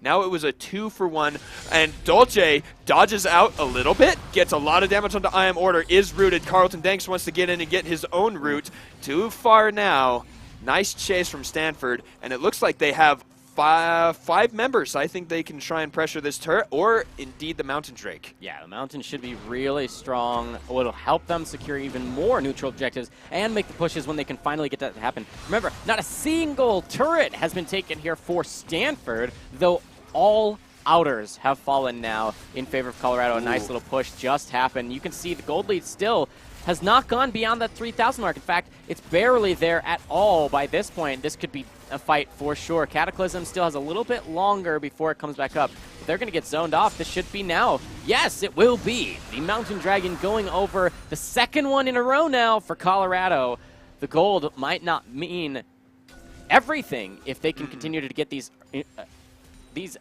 Now it was a 2-for-1, and Dolce dodges out a little bit, gets a lot of damage onto I Am Order, is rooted. Carlton Danks wants to get in and get his own root. Too far now. Nice chase from Stanford, and it looks like they have five members. I think they can try and pressure this turret, or indeed the Mountain Drake. Yeah, the Mountain should be really strong. It'll help them secure even more neutral objectives and make the pushes when they can finally get that to happen. Remember, not a single turret has been taken here for Stanford, though all outers have fallen now in favor of Colorado. A nice little push just happened. You can see the gold lead still has not gone beyond that 3,000 mark. In fact, it's barely there at all by this point. This could be a fight for sure. Cataclysm still has a little bit longer before it comes back up. If they're going to get zoned off, this should be now. Yes, it will be. The Mountain Dragon going over the second one in a row now for Colorado. The gold might not mean everything if they can continue to get these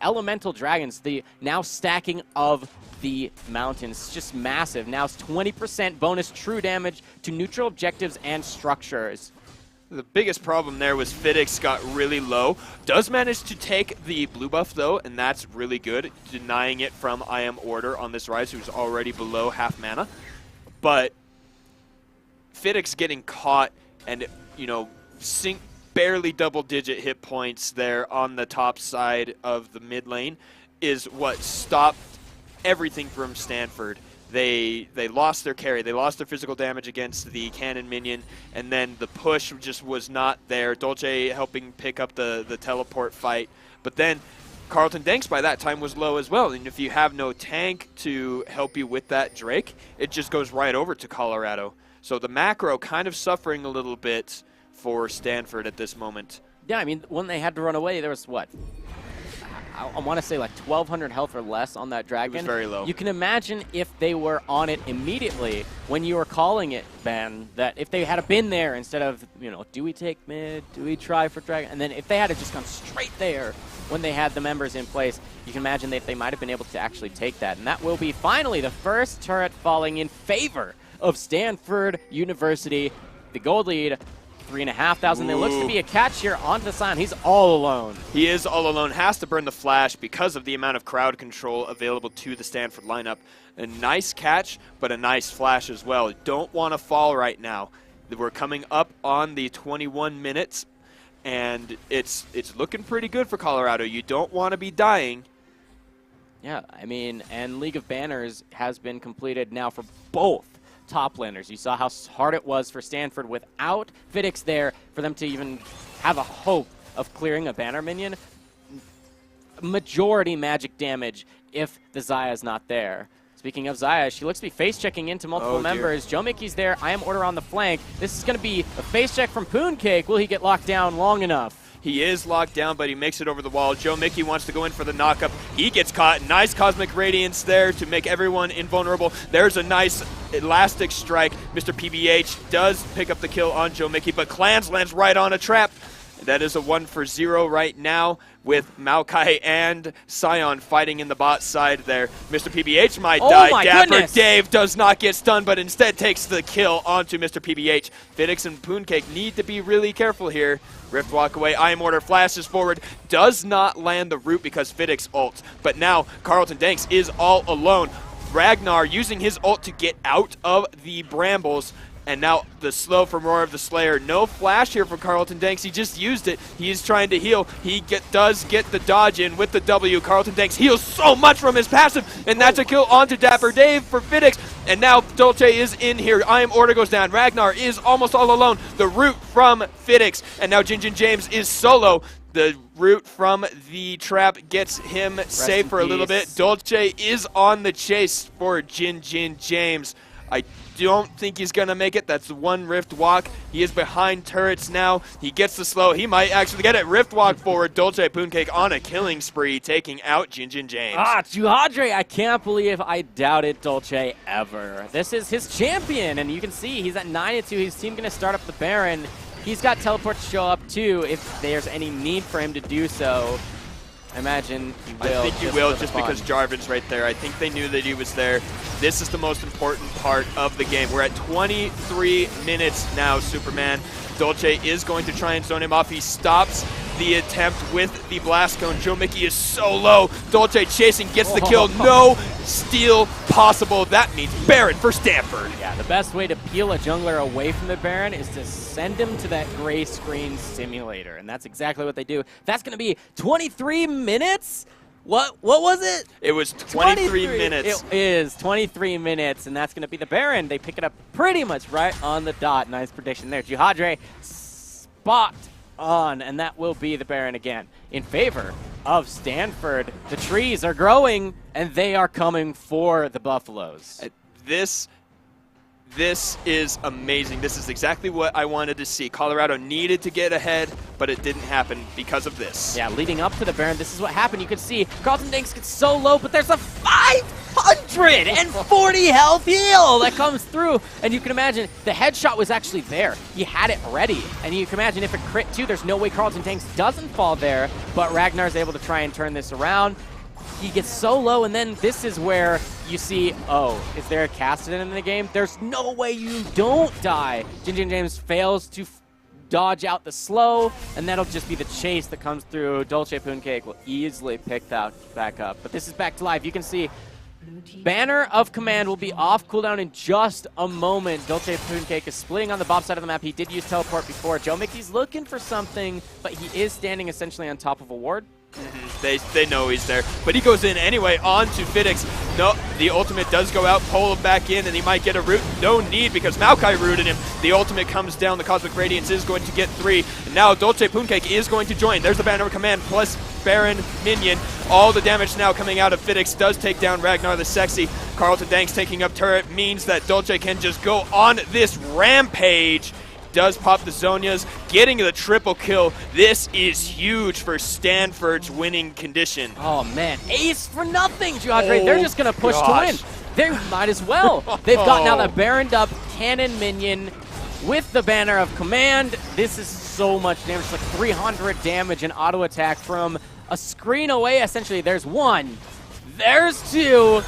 elemental dragons, the now stacking of the mountains, just massive. Now it's 20% bonus true damage to neutral objectives and structures. The biggest problem there was Fidix got really low. Does manage to take the blue buff, though, and that's really good, denying it from I Am Order on this Rise, who's already below half mana. But Fidix getting caught and, you know, barely double-digit hit points there on the top side of the mid lane is what stopped everything from Stanford. They lost their carry. They lost their physical damage against the cannon minion, and then the push just was not there. Dolce helping pick up the teleport fight. But then Carlton Danks by that time was low as well, and if you have no tank to help you with that Drake, it just goes right over to Colorado. So the macro kind of suffering a little bit for Stanford at this moment. Yeah, I mean, when they had to run away, there was what? I want to say like 1,200 health or less on that dragon. It was very low. You can imagine if they were on it immediately when you were calling it, Ben, that if they had been there instead of, you know, do we take mid, do we try for dragon, and then if they had just gone straight there when they had the members in place, you can imagine that they might have been able to actually take that. And that will be finally the first turret falling in favor of Stanford University. The gold lead, 3,500. There looks to be a catch here onto the Scion. He's all alone. He is all alone, has to burn the flash because of the amount of crowd control available to the Stanford lineup. A nice catch, but a nice flash as well. Don't want to fall right now. We're coming up on the 21 minutes, and it's looking pretty good for Colorado. You don't want to be dying. Yeah, I mean, and League of Banners has been completed now for both top laners. You saw how hard it was for Stanford without Fidix there for them to even have a hope of clearing a banner minion. Majority magic damage if the Xayah's not there. Speaking of Xayah, she looks to be face-checking into multiple members. Joe Mickey's there. I am order on the flank. This is going to be a face check from Pooncake. Will he get locked down long enough? He is locked down, but he makes it over the wall. Joe Mickey wants to go in for the knockup. He gets caught. Nice Cosmic Radiance there to make everyone invulnerable. There's a nice elastic strike. Mr. PBH does pick up the kill on Joe Mickey, but Clans lands right on a trap. That is a 1-for-0 right now with Maokai and Scion fighting in the bot side there. Mr. PBH might die. Dapper goodness. Dave does not get stunned, but instead takes the kill onto Mr. PBH. Fidix and Pooncake need to be really careful here. Rift walk away. I am order flashes forward. Does not land the root because Fidix ults. But now Carlton Danks is all alone. Ragnar using his ult to get out of the brambles. And now the slow from Roar of the Slayer. No flash here for Carlton Danks. He just used it. He is trying to heal. He does get the dodge in with the W. Carlton Danks heals so much from his passive. And that's a kill onto Dapper Dave for Fidix. And now Dolce is in here. I am order goes down. Ragnar is almost all alone. The root from Fidix. And now Jin James is solo. The root from the trap gets him safe for a little bit. Dolce is on the chase for Jin James. I don't think he's going to make it. That's one Rift Walk. He is behind turrets now. He gets the slow. He might actually get it. Rift Walk forward. Dolce Pooncake on a killing spree, taking out Jin James. Juhadre, I can't believe I doubted Dolce ever. This is his champion, and you can see he's at 9-2. His team going to start up the Baron. He's got teleport to show up, too, if there's any need for him to do so. I imagine he will. I think he will just because Jarvan's right there. I think they knew that he was there. This is the most important part of the game. We're at 23 minutes now, Superman. Dolce is going to try and zone him off. He stops the attempt with the blast cone. Joe Mickey is so low. Dolce chasing, gets the kill. No steal possible. That means Baron for Stanford. Yeah, the best way to peel a jungler away from the Baron is to send him to that gray screen simulator, and that's exactly what they do. That's going to be 23 minutes? What was it? It was 23 minutes. It is 23 minutes, and that's going to be the Baron. They pick it up pretty much right on the dot. Nice prediction there. Juhadre spot on, and that will be the Baron again in favor of Stanford. The trees are growing, and they are coming for the Buffaloes. This is amazing. This is exactly what I wanted to see. Colorado needed to get ahead, but it didn't happen because of this. Yeah, leading up to the Baron, this is what happened. You can see Carlton Danks gets so low, but there's a 540 health heal that comes through. And you can imagine the headshot was actually there. He had it ready. And you can imagine if it crit too, there's no way Carlton Danks doesn't fall there. But Ragnar's able to try and turn this around. He gets so low, and then this is where you see, oh, is there a Cassidy in the game? There's no way you don't die. Jin James fails to dodge out the slow, and that'll just be the chase that comes through. Dolce Pooncake will easily pick that back up. But this is back to life. You can see Banner of Command will be off cooldown in just a moment. Dolce Pooncake is splitting on the Bob side of the map. He did use teleport before. Joe Mickey's looking for something, but he is standing essentially on top of a ward. They know he's there, but he goes in anyway onto Fidix. No, the ultimate does go out, pull him back in, and he might get a root. No need, because Maokai rooted him. The ultimate comes down, the Cosmic Radiance is going to get 3, and now Dolce Pooncake is going to join. There's the Banner of Command plus Baron Minion. All the damage now coming out of Fidix does take down Ragnar the Sexy. Carlton Danks taking up turret means that Dolce can just go on this rampage. Does pop the Zonias, getting the triple kill. This is huge for Stanford's winning condition. Oh, man. Ace for nothing, Jadre. They're just going to push to win. They might as well. They've got now the Baroned up Cannon Minion with the Banner of Command. This is so much damage. It's like 300 damage and auto attack from a screen away. Essentially, there's 1. There's 2.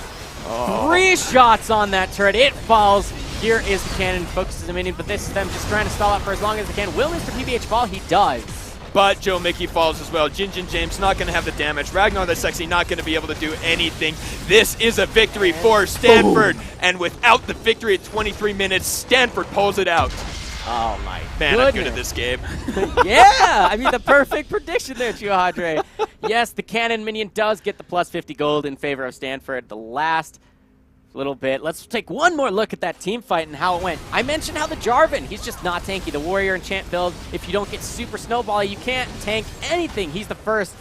3 shots on that turret. It falls. Here is the cannon, focuses the minion, but this is them just trying to stall out for as long as they can. Will Mr. PBH fall? He does. But Joe Mickey falls as well. Jin James not going to have the damage. Ragnar the Sexy not going to be able to do anything. This is a victory for Stanford. Boom. And without the victory at 23 minutes, Stanford pulls it out. Oh, my Man, I'm good at this game. Yeah, I mean, the perfect prediction there, Juhadre. Yes, the cannon minion does get the plus 50 gold in favor of Stanford. The last little bit. Let's take one more look at that team fight and how it went. I mentioned how the Jarvan, he's just not tanky. The Warrior Enchant build, if you don't get super snowbally, you can't tank anything. He's the first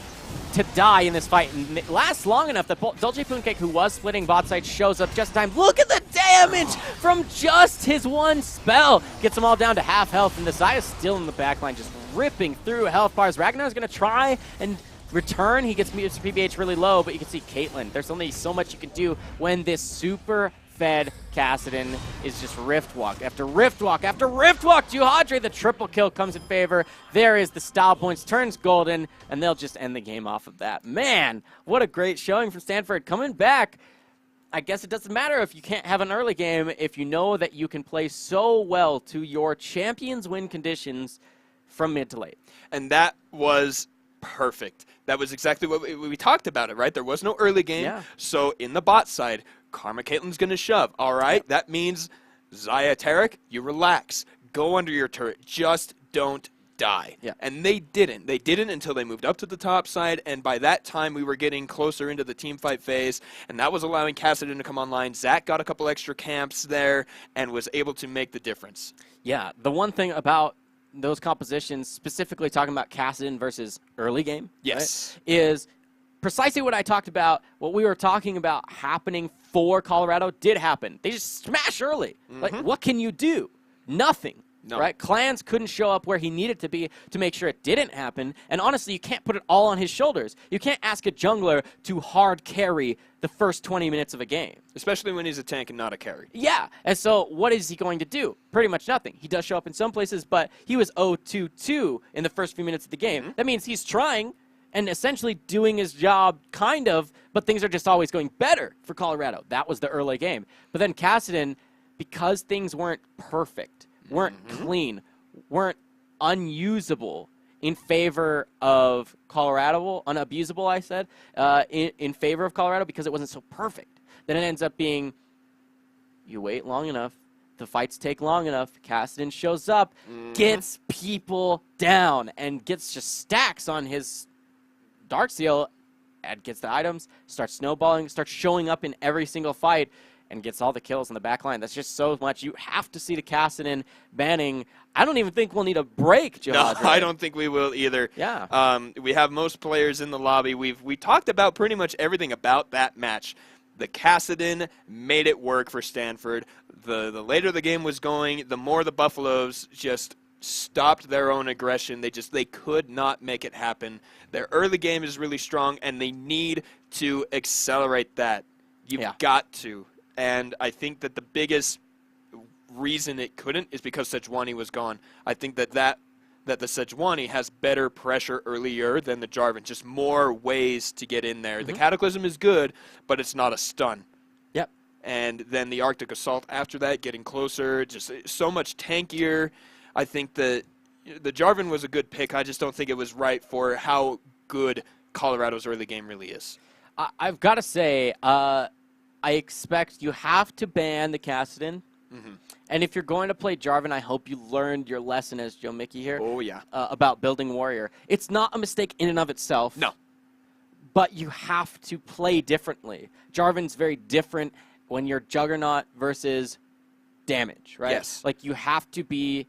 to die in this fight, and it lasts long enough that Dolce Pooncake, who was splitting bot side, shows up just in time. Look at the damage from just his one spell. Gets them all down to half health, and the Zaya's still in the backline, just ripping through health bars. Ragnar's going to try and return. He gets Mr. PBH really low, but you can see Caitlyn. There's only so much you can do when this super fed Kassadin is just Rift Walk after Rift Walk after Rift Walk. Juhadre, the triple kill comes in favor. There is the style points, turns golden, and they'll just end the game off of that. Man, what a great showing from Stanford. Coming back, I guess it doesn't matter if you can't have an early game if you know that you can play so well to your champions win conditions from mid to late. And that was perfect. That was exactly what we talked about it, right? There was no early game. Yeah. So in the bot side, Karma Caitlyn's going to shove. All right. Yep. That means Zaya Tarek, you relax. Go under your turret. Just don't die. Yeah. And they didn't. They didn't until they moved up to the top side. And by that time, we were getting closer into the team fight phase. And that was allowing Kassadin to come online. Zach got a couple extra camps there and was able to make the difference. Yeah. The one thing about those compositions, specifically talking about Kassadin versus early game, yes, right, is precisely what I talked about. What we were talking about happening for Colorado did happen. They just smash early. Like, what can you do? Nothing. No. Right? Clans couldn't show up where he needed to be to make sure it didn't happen. And honestly, you can't put it all on his shoulders. You can't ask a jungler to hard carry the first 20 minutes of a game. Especially when he's a tank and not a carry. Yeah. And so what is he going to do? Pretty much nothing. He does show up in some places, but he was 0-2-2 in the first few minutes of the game. That means he's trying and essentially doing his job, kind of, but things are just always going better for Colorado. That was the early game. But then Kassadin, because things weren't perfect, weren't clean, weren't unusable in favor of Colorado, unabusable, I said, in favor of Colorado because it wasn't so perfect. Then it ends up being, you wait long enough, the fights take long enough, Kassadin shows up, gets people down, and gets just stacks on his Darksteel, and gets the items, starts snowballing, starts showing up in every single fight, and gets all the kills in the back line. That's just so much. You have to see the Kassadin banning. I don't even think we'll need a break, Jihad. No, I don't think we will either. Yeah. We have most players in the lobby. We talked about pretty much everything about that match. The Kassadin made it work for Stanford. The later the game was going, the more the Buffaloes just stopped their own aggression. They could not make it happen. Their early game is really strong, and they need to accelerate that. You've got to. And I think that the biggest reason it couldn't is because Sejuani was gone. I think that the Sejuani has better pressure earlier than the Jarvan, just more ways to get in there. The Cataclysm is good, but it's not a stun. Yep. And then the Arctic Assault after that, getting closer, just so much tankier. I think that the Jarvan was a good pick. I just don't think it was right for how good Colorado's early game really is. I've got to say, I expect you have to ban the Kassadin. And if you're going to play Jarvan, I hope you learned your lesson as Joe Mickey here. Oh, yeah. About building Warrior. It's not a mistake in and of itself. No. but you have to play differently. Jarvan's very different when you're Juggernaut versus damage, right? Yes. Like, you have to be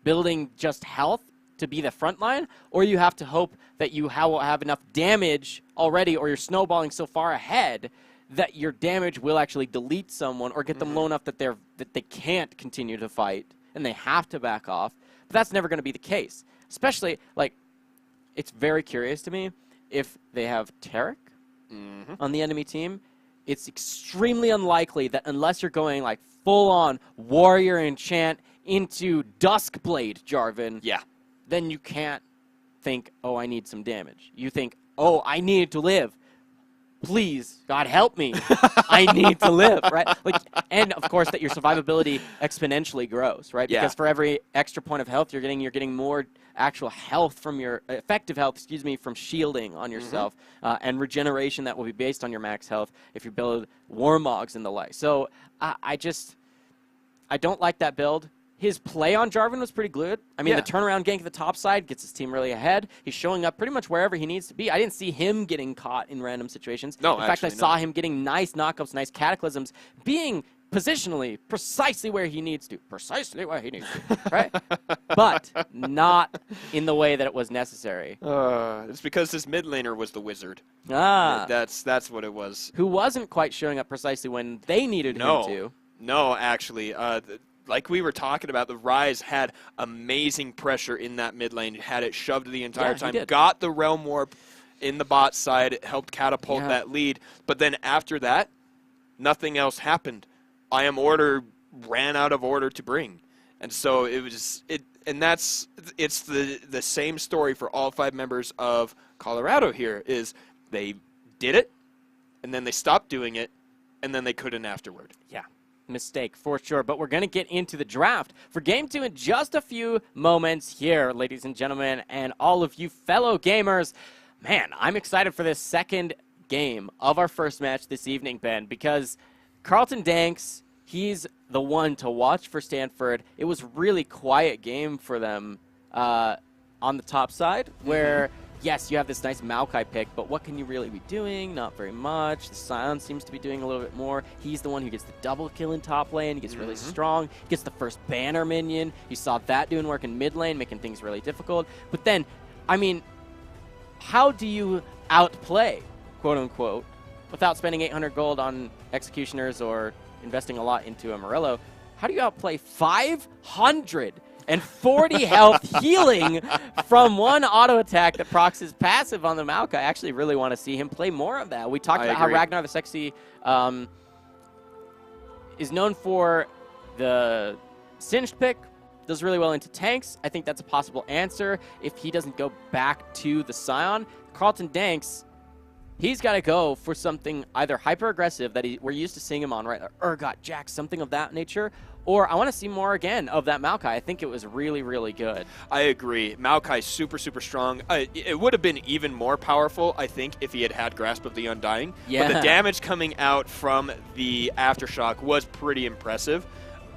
building just health to be the front line, or you have to hope that you will have enough damage already, or you're snowballing so far ahead that your damage will actually delete someone or get them low enough that they can't continue to fight and they have to back off. But that's never going to be the case. Especially, like, it's very curious to me if they have Tarek on the enemy team. It's extremely unlikely that unless you're going, like, full-on Warrior Enchant into Duskblade Jarvan, then you can't think, oh, I need some damage. You think, oh, I need to live. Please, God help me. I need to live, right? Like, and of course that your survivability exponentially grows, right? Because for every extra point of health you're getting more actual health from your effective health, excuse me, from shielding on yourself and regeneration that will be based on your max health if you build Warmogs and the like. So I don't like that build. His play on Jarvan was pretty good. I mean, the turnaround gank at the top side gets his team really ahead. He's showing up pretty much wherever he needs to be. I didn't see him getting caught in random situations. No, in fact, I saw him getting nice knockups, nice cataclysms, being positionally precisely where he needs to. Precisely where he needs to, right? But not in the way that it was necessary. It's because this mid laner was the wizard. That's what it was. Who wasn't quite showing up precisely when they needed him to. No, actually. Like we were talking about, the Rise had amazing pressure in that mid lane, had it shoved the entire time, got the Realm Warp in the bot side, it helped catapult that lead, but then after that, nothing else happened. I Am Order ran out of order to bring. And so it's the same story for all 5 members of Colorado here, is they did it, and then they stopped doing it, and then they couldn't afterward. Yeah. Mistake for sure, but we're going to get into the draft for game 2 in just a few moments here, ladies and gentlemen, and all of you fellow gamers. Man, I'm excited for this second game of our first match this evening, Ben, because Carlton Danks, he's the one to watch for Stanford. It was a really quiet game for them on the top side, where yes, you have this nice Maokai pick, but what can you really be doing? Not very much. The Scion seems to be doing a little bit more. He's the one who gets the double kill in top lane. He gets really strong. He gets the first banner minion. You saw that doing work in mid lane, making things really difficult. But then, I mean, how do you outplay, quote unquote, without spending 800 gold on executioners or investing a lot into a Morello? How do you outplay 540 health healing from one auto attack that procs his passive on the Maokai? I actually really want to see him play more of that. We talked about how Ragnar the Sexy is known for the Singed pick, does really well into tanks. I think that's a possible answer if he doesn't go back to the Scion. Carlton Danks, he's got to go for something either hyper-aggressive that we're used to seeing him on, right? Or Urgot, Jack, something of that nature. Or I want to see more again of that Maokai. I think it was really, really good. I agree. Maokai's super, super strong. It would have been even more powerful, I think, if he had had Grasp of the Undying. Yeah. But the damage coming out from the Aftershock was pretty impressive.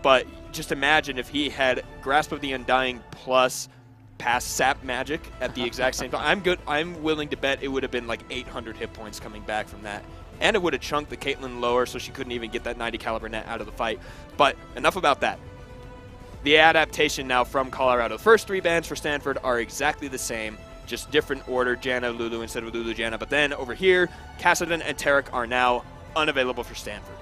But just imagine if he had Grasp of the Undying plus pass Sap Magic at the exact same time. I'm willing to bet it would have been like 800 hit points coming back from that. And it would have chunked the Caitlyn lower, so she couldn't even get that 90 caliber net out of the fight. But enough about that. The adaptation now from Colorado. The first 3 bans for Stanford are exactly the same, just different order. Janna, Lulu instead of Lulu, Janna. But then over here, Kassadin and Tarek are now unavailable for Stanford.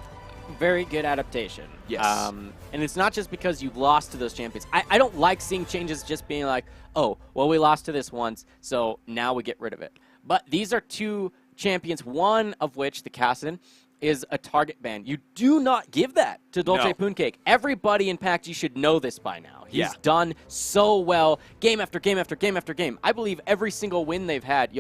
Very good adaptation. Yes. And it's not just because you lost to those champions. I don't like seeing changes just being like, oh, well, we lost to this once, so now we get rid of it. But these are 2 champions, one of which, the Kassadin, is a target ban. You do not give that to Dolce Pooncake. Everybody in PACG should know this by now. He's done so well game after game after game after game. I believe every single win they've had,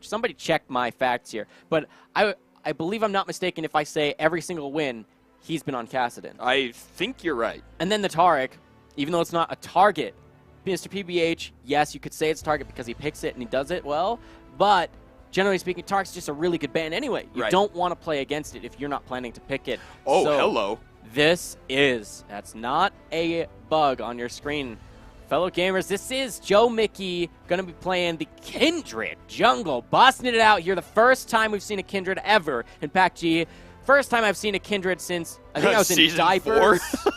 somebody check my facts here, but I believe I'm not mistaken if I say every single win he's been on Kassadin. I think you're right. And then the Tarek, even though it's not a target, Mr. PBH, yes, you could say it's target because he picks it and he does it well, but generally speaking, Tarek's just a really good ban anyway. You don't want to play against it if you're not planning to pick it. Oh, so hello. That's not a bug on your screen, fellow gamers, this is Joe Mickey going to be playing the Kindred Jungle, busting it out here. The first time we've seen a Kindred ever in PACG. First time I've seen a Kindred since, I think I was in Season diapers. 4.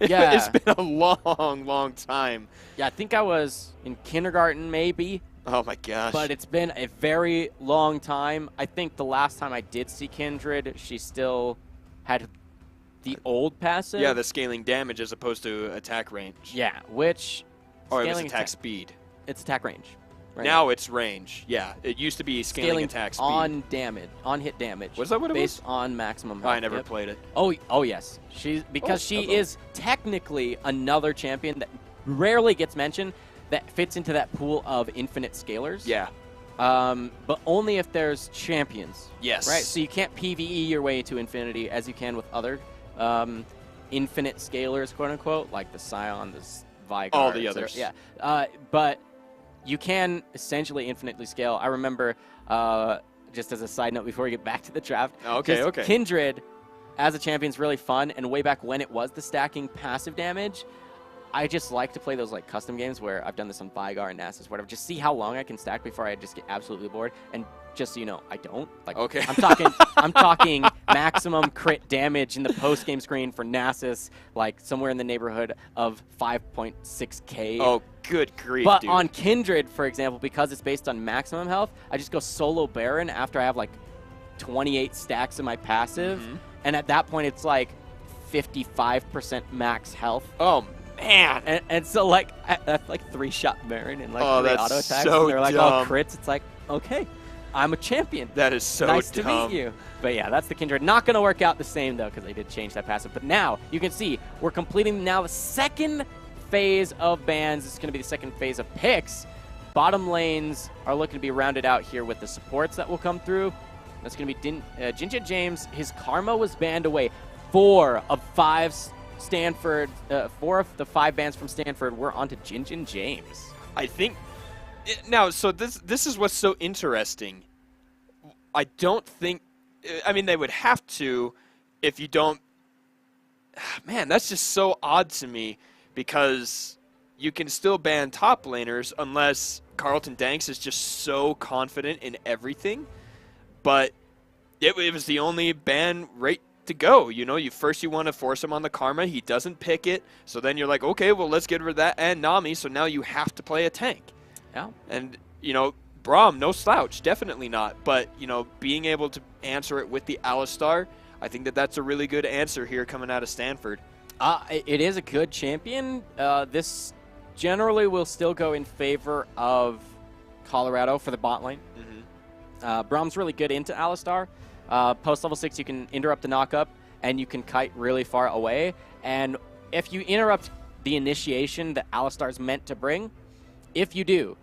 Yeah. It's been a long, long time. Yeah, I think I was in kindergarten maybe. Oh my gosh. But it's been a very long time. I think the last time I did see Kindred, she still had the old passive. Yeah, the scaling damage as opposed to attack range. Yeah, which... Or it was scaling attack speed. It's attack range. Right now it's range. Yeah, it used to be scaling attack speed. On damage, on hit damage. Was that what it was? Based on maximum Oh, health. I never played it. Oh yes. Because she hello. is technically another champion that rarely gets mentioned that fits into that pool of infinite scalers. Yeah. But only if there's champions. Yes. Right? So you can't PvE your way to infinity as you can with other infinite scalers, quote unquote, like the Scion, the Vigar. All the others. Yeah. But you can essentially infinitely scale. I remember, just as a side note before we get back to the draft, Okay, okay. Kindred as a champion is really fun, and way back when it was the stacking passive damage, I just like to play those like custom games where I've done this on Vigar and Nasus, whatever. Just see how long I can stack before I just get absolutely bored. And just so you know, I don't. Like, okay. I'm talking maximum crit damage in the post game screen for Nasus, like somewhere in the neighborhood of 5.6k. Oh, good grief, But dude. on Kindred, for example, because it's based on maximum health, I just go solo Baron after I have like 28 stacks in my passive, and at that point it's like 55% max health. Oh man. And so like that's like 3-shot Baron and like 3 that's auto attacks, so and they're like all dumb. crits. It's like, okay, I'm a champion. That is so nice dumb. to meet you. But yeah, that's the Kindred. Not going to work out the same though, because they did change that passive. But now you can see we're completing now the second phase of bans. This is going to be the second phase of picks. Bottom lanes are looking to be rounded out here with the supports that will come through. That's going to be Jinjin James. His Karma was banned away. 4 of 5 Stanford, 4 of the 5 bans from Stanford were onto Jinjin James. I think now. So this is what's so interesting. I don't think. I mean, they would have to if you don't. Man, that's just so odd to me because you can still ban top laners unless Carlton Danks is just so confident in everything. But it was the only ban right to go. You know, you want to force him on the Karma. He doesn't pick it. So then you're like, okay, well, let's get rid of that and Nami. So now you have to play a tank. Yeah. And, you know, Braum, no slouch. Definitely not. But, you know, being able to answer it with the Alistar, I think that's a really good answer here coming out of Stanford. It is a good champion. This generally will still go in favor of Colorado for the bot lane. Braum's really good into Alistar. Post level 6, you can interrupt the knockup, and you can kite really far away. And if you interrupt the initiation that Alistar's meant to bring, if you do,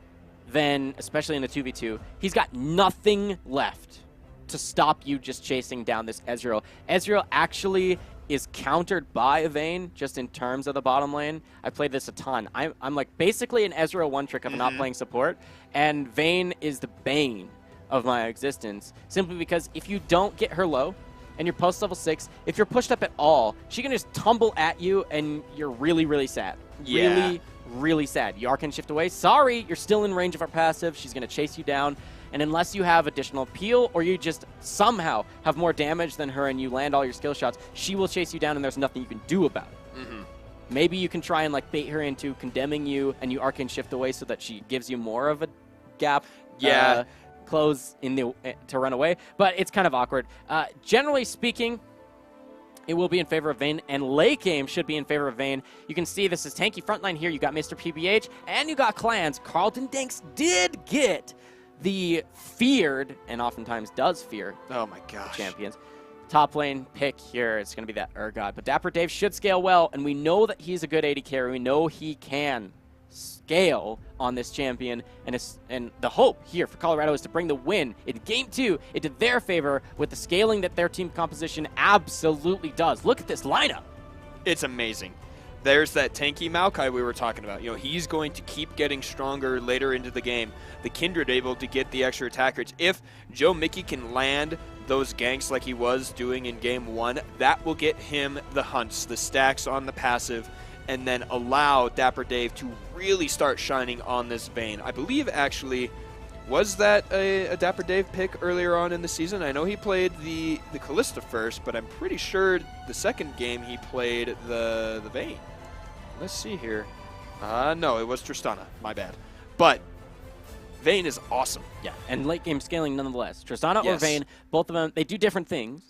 then, especially in a 2v2, he's got nothing left to stop you just chasing down this Ezreal. Ezreal actually is countered by Vayne just in terms of the bottom lane. I played this a ton. I'm like basically an Ezreal one-trick of not playing support, and Vayne is the bane of my existence, simply because if you don't get her low and you're post level 6, if you're pushed up at all, she can just tumble at you and you're really, really sad. Yeah. Really, really sad. You can shift away. Sorry, you're still in range of her passive. She's going to chase you down. And unless you have additional peel or you just somehow have more damage than her and you land all your skill shots, she will chase you down and there's nothing you can do about it. Maybe you can try and like bait her into condemning you and you arcane shift away so that she gives you more of a gap. Yeah. Close in the to run away, but it's kind of awkward. Generally speaking, it will be in favor of Vayne, and late game should be in favor of Vayne. You can see this is tanky frontline here. You got Mr. PBH, and you got clans. Carlton Danks did get the feared, and oftentimes does fear, Oh my gosh. champions. Top lane pick here, it's going to be that Urgot, but Dapper Dave should scale well, and we know that he's a good AD carry. We know he can scale on this champion, and the hope here for Colorado is to bring the win in Game 2 into their favor with the scaling that their team composition absolutely does. Look at this lineup. It's amazing. There's that tanky Maokai we were talking about. You know, he's going to keep getting stronger later into the game. The Kindred able to get the extra attack rates. If Joe Mickey can land those ganks like he was doing in Game 1, that will get him the hunts, the stacks on the passive, and then allow Dapper Dave to really start shining on this Vayne. I believe, actually, was that a Dapper Dave pick earlier on in the season? I know he played the Kalista first, but I'm pretty sure the second game he played the Vayne. Let's see here. No, it was Tristana. My bad. But Vayne is awesome. Yeah, and late game scaling nonetheless. Tristana or Yes. Vayne, both of them, they do different things.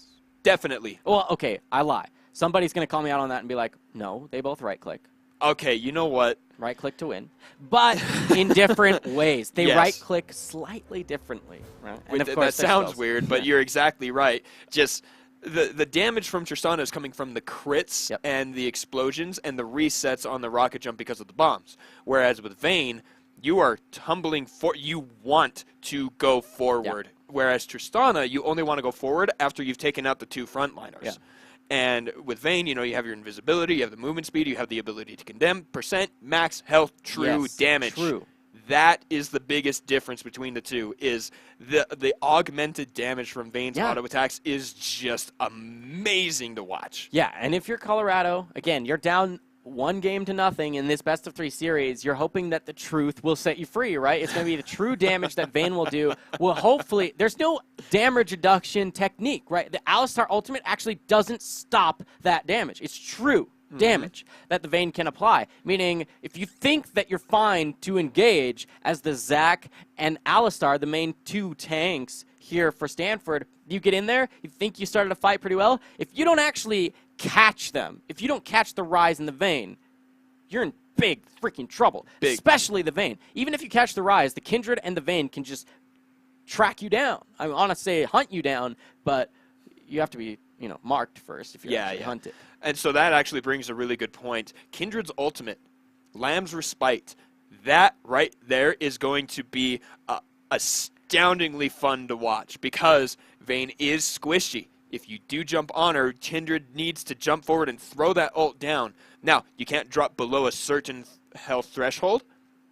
Definitely. Well, okay, I lie. Somebody's going to call me out on that and be like, no, they both right-click. Okay, you know what? Right-click to win. But in different ways. They Yes. right-click slightly differently. Right? And of course, That sounds weird, but you're exactly right. Just the damage from Tristana is coming from the crits and the explosions and the resets on the rocket jump because of the bombs. Whereas with Vayne, you are tumbling you want to go forward. Yeah. Whereas Tristana, you only want to go forward after you've taken out the two frontliners. Yeah. And with Vayne, you know, you have your invisibility, you have the movement speed, you have the ability to condemn, percent, max, health, true damage. True. That is the biggest difference between the two, is the augmented damage from Vayne's auto attacks is just amazing to watch. Yeah, and if you're Colorado, again, you're down 1-0 in this best-of-3 series. You're hoping that the truth will set you free, right? It's going to be the true damage that Vayne will do. Well, hopefully, there's no damage reduction technique, right? The Alistar ultimate actually doesn't stop that damage. It's true damage that the Vayne can apply, meaning if you think that you're fine to engage as the Zac and Alistar, the main two tanks here for Stanford, you get in there, you think you started a fight pretty well. If you don't actually catch them, if you don't catch the Rise and the Vayne, you're in big freaking trouble. Big. Especially the Vayne. Even if you catch the Rise, the Kindred and the Vayne can just track you down. I want to say hunt you down, but you have to be, you know, marked first if you're actually hunted. And so that actually brings a really good point. Kindred's ultimate, Lamb's Respite, that right there is going to be astoundingly fun to watch because Vayne is squishy. If you do jump on her, Kindred needs to jump forward and throw that ult down. Now, you can't drop below a certain health threshold,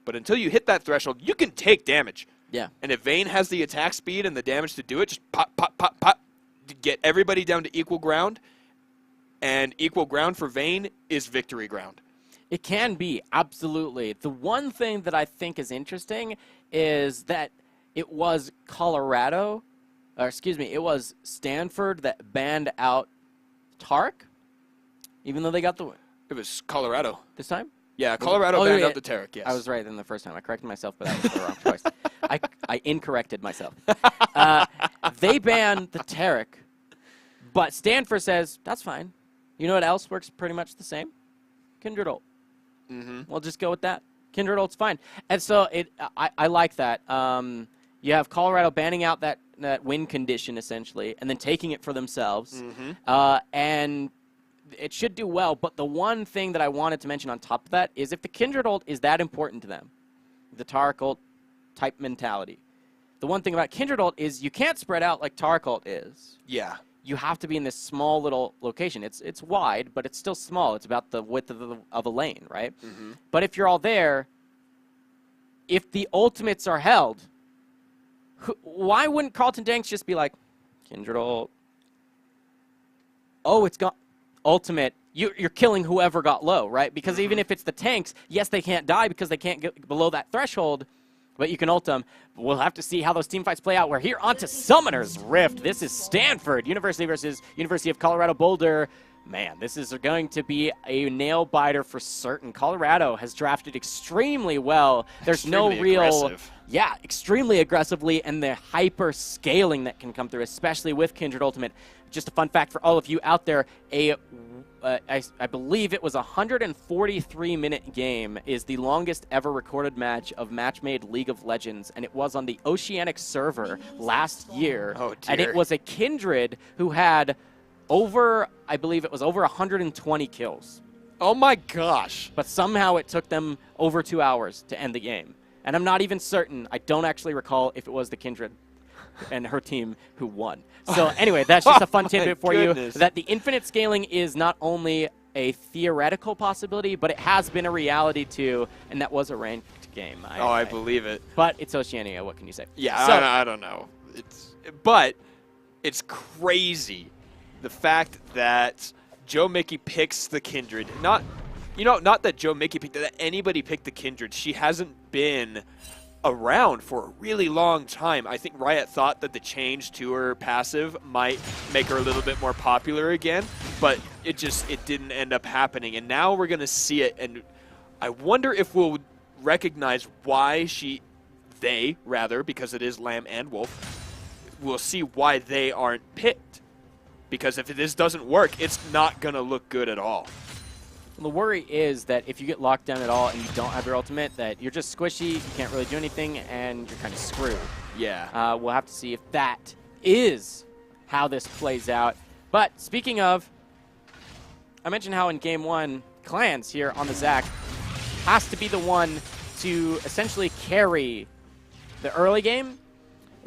but until you hit that threshold, you can take damage. Yeah. And if Vayne has the attack speed and the damage to do it, just pop, pop, pop, pop, to get everybody down to equal ground. And equal ground for Vayne is victory ground. It can be, absolutely. The one thing that I think is interesting is that it was Colorado, or excuse me, it was Stanford that banned out Tark, even though they got the win. It was Colorado. This time? Yeah, Colorado banned out the Tarek, yes. I was right in the first time. I corrected myself, but that was the wrong choice. I incorrected myself. They banned the Tarek, but Stanford says, that's fine. You know what else works pretty much the same? Kindred ult. We'll just go with that. Kindred ult's fine. And so I like that. You have Colorado banning out that win condition, essentially, and then taking it for themselves. And it should do well, but the one thing that I wanted to mention on top of that is if the Kindred ult is that important to them, the Tarek ult type mentality, the one thing about Kindred ult is you can't spread out like Tarek ult is. Yeah. You have to be in this small little location. It's wide, but it's still small. It's about the width of a lane, right? But if you're all there, if the ultimates are held, why wouldn't Carlton Danks just be like, Kindred ult? Oh, it's gone. Ultimate. You're killing whoever got low, right? Because even if it's the tanks, yes, they can't die because they can't get below that threshold, but you can ult them. We'll have to see how those team fights play out. We're here on to Summoner's Rift. This is Stanford University versus University of Colorado Boulder. Man, this is going to be a nail-biter for certain. Colorado has drafted extremely well. There's no real... aggressive. Yeah, extremely aggressively, and the hyper-scaling that can come through, especially with Kindred Ultimate. Just a fun fact for all of you out there, I believe it was a 143-minute game is the longest ever recorded match of match-made League of Legends, and it was on the Oceanic server last year. Oh, dear. And it was a Kindred who had over, I believe it was over 120 kills. Oh my gosh. But somehow it took them over 2 hours to end the game. And I'm not even certain, I don't actually recall if it was the Kindred and her team who won. So anyway, that's just a fun tidbit for you, that the infinite scaling is not only a theoretical possibility, but it has been a reality too, and that was a ranked game. I believe it. But it's Oceania, what can you say? Yeah, so, I don't know. But it's crazy, the fact that Joe Mickey picks the Kindred. You know, not that Joe Mickey picked it, that anybody picked the Kindred. She hasn't been around for a really long time. I think Riot thought that the change to her passive might make her a little bit more popular again, but it didn't end up happening. And now we're going to see it, and I wonder if we'll recognize why they, because it is Lamb and Wolf, we'll see why they aren't picked. Because if this doesn't work, it's not going to look good at all. Well, the worry is that if you get locked down at all and you don't have your ultimate, that you're just squishy, you can't really do anything, and you're kind of screwed. Yeah. We'll have to see if that is how this plays out. But speaking of, I mentioned how in Game 1, Clans here on the Zac has to be the one to essentially carry the early game.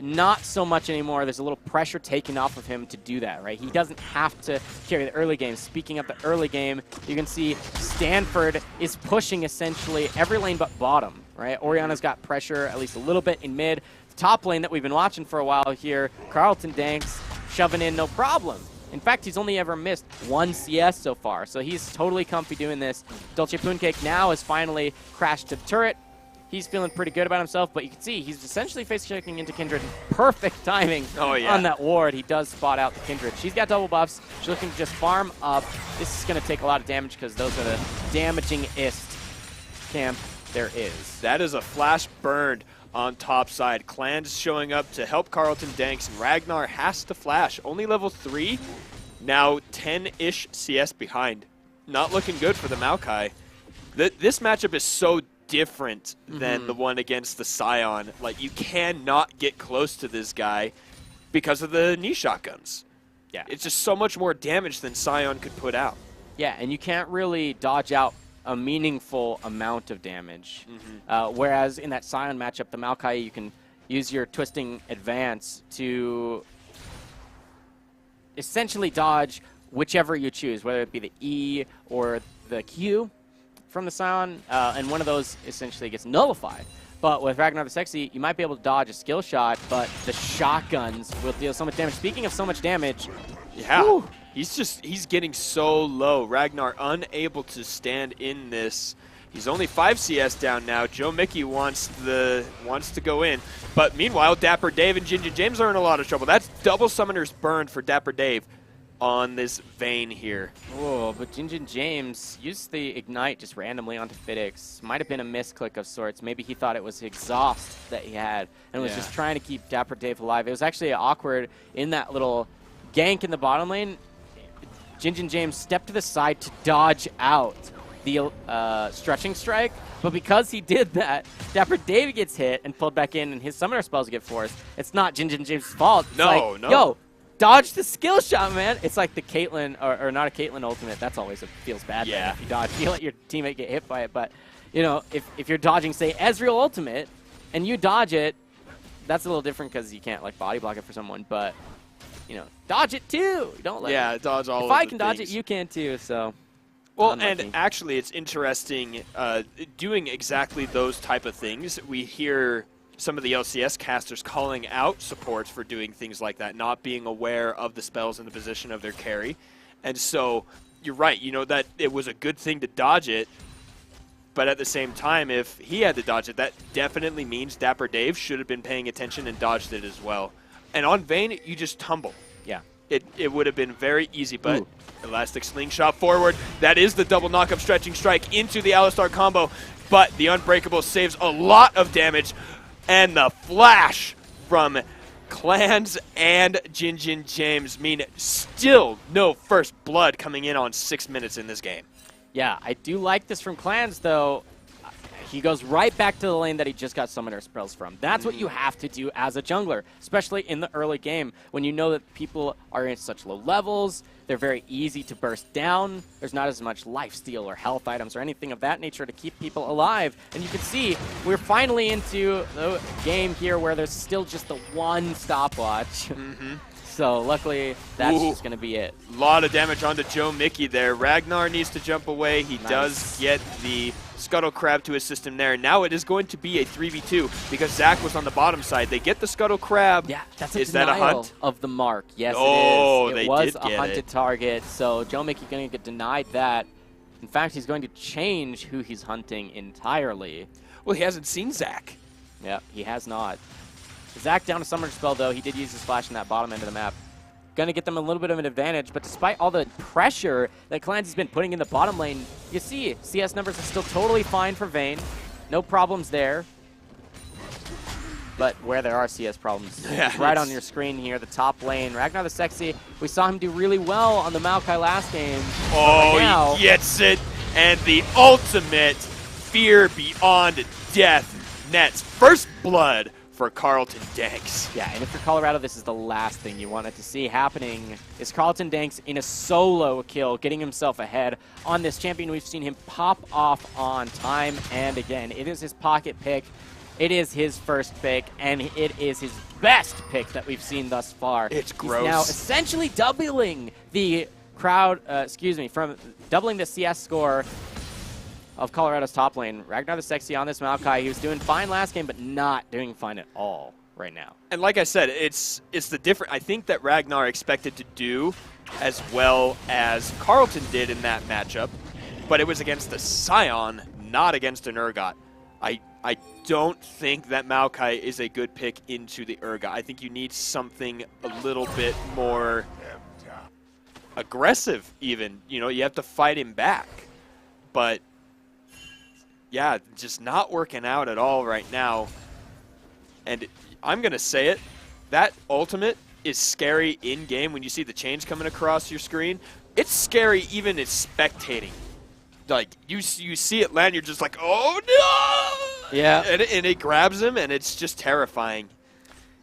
Not so much anymore. There's a little pressure taken off of him to do that, right? He doesn't have to carry the early game. Speaking of the early game, you can see Stanford is pushing essentially every lane but bottom, right? Oriana's got pressure at least a little bit in mid. The top lane that we've been watching for a while here, Carlton Danks shoving in no problem. In fact, he's only ever missed 1 CS so far, so he's totally comfy doing this. Dolce Pooncake now has finally crashed to the turret. He's feeling pretty good about himself, but you can see he's essentially face-checking into Kindred. Perfect timing on that ward. He does spot out the Kindred. She's got double buffs. She's looking to just farm up. This is going to take a lot of damage because those are the damaging-ist camp there is. That is a flash burned on top side. Clans showing up to help Carlton Danks, and Ragnar has to flash. Only level 3, now 10-ish CS behind. Not looking good for the Maokai. This matchup is so different than the one against the Scion. Like, you cannot get close to this guy because of the knee shotguns. Yeah. It's just so much more damage than Scion could put out. Yeah, and you can't really dodge out a meaningful amount of damage. Whereas in that Scion matchup, the Maokai, you can use your twisting advance to essentially dodge whichever you choose, whether it be the E or the Q from the Scion, and one of those essentially gets nullified. But with Ragnar the Sexy, you might be able to dodge a skill shot, but the shotguns will deal so much damage. Speaking of so much damage, yeah, he's getting so low. Ragnar unable to stand in this. He's only 5 CS down now. Joe Mickey wants to go in, but meanwhile, Dapper Dave and Jinjin James are in a lot of trouble. That's double summoners burned for Dapper Dave on this Vayne here. Oh, but Jinjin James used the Ignite just randomly onto Fiddix. Might have been a misclick of sorts. Maybe he thought it was exhaust that he had and was just trying to keep Dapper Dave alive. It was actually awkward in that little gank in the bottom lane. Jinjin James stepped to the side to dodge out the stretching strike, but because he did that, Dapper Dave gets hit and pulled back in, and his summoner spells get forced. It's not Jinjin James' fault. It's no. Yo, dodge the skill shot, man. It's like the Caitlyn, or not a Caitlyn ultimate. That's always, it feels bad. Yeah. If you dodge, you let your teammate get hit by it. But, you know, if you're dodging, say, Ezreal ultimate, and you dodge it, that's a little different because you can't, like, body block it for someone. But, you know, dodge it too. Don't let it. Dodge all of If the I can dodge things. it, you can too, so. Well, Unlucky. and actually, it's interesting doing exactly those type of things. We hear some of the LCS casters calling out supports for doing things like that, not being aware of the spells and the position of their carry. And so you're right, you know, that it was a good thing to dodge it, but at the same time, if he had to dodge it, that definitely means Dapper Dave should have been paying attention and dodged it as well. And on Vayne, you just tumble. Yeah. It would have been very easy, but Elastic Slingshot forward. That is the double knock-up stretching strike into the Alistar combo, but the Unbreakable saves a lot of damage. And the flash from Clans and Jinjin James mean still no first blood coming in on 6 minutes in this game. Yeah, I do like this from Clans, though. He goes right back to the lane that he just got summoner spells from. That's what you have to do as a jungler, especially in the early game when you know that people are in such low levels. They're very easy to burst down. There's not as much lifesteal or health items or anything of that nature to keep people alive. And you can see we're finally into the game here where there's still just the one stopwatch. So luckily, that's just going to be it. A lot of damage onto Joe Mickey there. Ragnar needs to jump away. He does get the Scuttle Crab to assist him there. Now it is going to be a 3v2 because Zac was on the bottom side. They get the Scuttle Crab. Yeah, that's a Is that a hunt? of the mark. Yes, Oh, it is. they It was did a get hunted it. target, so Joe Mickey going to get denied that. In fact, he's going to change who he's hunting entirely. Well, he hasn't seen Zach. Yep, he has not. Zach down to Summoner Spell, though. He did use his flash in that bottom end of the map. Going to get them a little bit of an advantage, but despite all the pressure that Clancy's been putting in the bottom lane, you see CS numbers are still totally fine for Vayne. No problems there. But where there are CS problems, right on your screen here, the top lane. Ragnar the Sexy, we saw him do really well on the Maokai last game. Oh, right now, he gets it, and the ultimate fear beyond death nets. First blood for Carlton Danks. Yeah, and if you're Colorado, this is the last thing you wanted to see happening, is Carlton Danks in a solo kill, getting himself ahead on this champion we've seen him pop off on time and again. It is his pocket pick. It is his first pick, and it is his best pick that we've seen thus far. It's gross. He's now essentially doubling the crowd, from doubling the CS score of Colorado's top lane. Ragnar the Sexy on this Maokai. He was doing fine last game, but not doing fine at all right now. And like I said, it's the different. I think that Ragnar expected to do as well as Carlton did in that matchup, but it was against the Scion, not against an Urgot. I don't think that Maokai is a good pick into the Urgot. I think you need something a little bit more aggressive even. You know, you have to fight him back. But, yeah, just not working out at all right now. And I'm going to say it, that ultimate is scary in-game when you see the chains coming across your screen. It's scary even as spectating. Like, you see it land, you're just like, oh no! Yeah. And it grabs him, and it's just terrifying.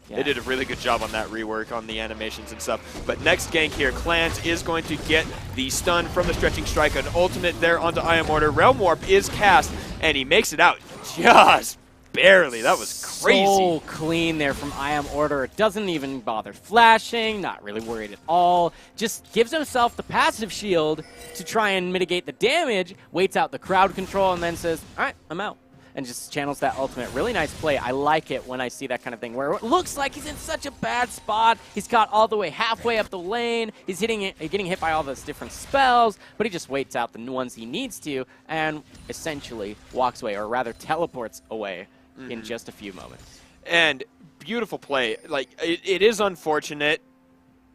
Yeah. They did a really good job on that rework on the animations and stuff. But next gank here, Clans is going to get the stun from the Stretching Strike. An ultimate there onto I Am Order. Realm Warp is cast, and he makes it out just barely. That was crazy. So clean there from I Am Order. Doesn't even bother flashing, not really worried at all. Just gives himself the passive shield to try and mitigate the damage, waits out the crowd control, and then says, all right, I'm out. And just channels that ultimate. Really nice play. I like it when I see that kind of thing where it looks like he's in such a bad spot. He's got all the way halfway up the lane. He's getting hit by all those different spells, but he just waits out the ones he needs to and essentially walks away, or rather teleports away in just a few moments. And beautiful play. Like, it is unfortunate,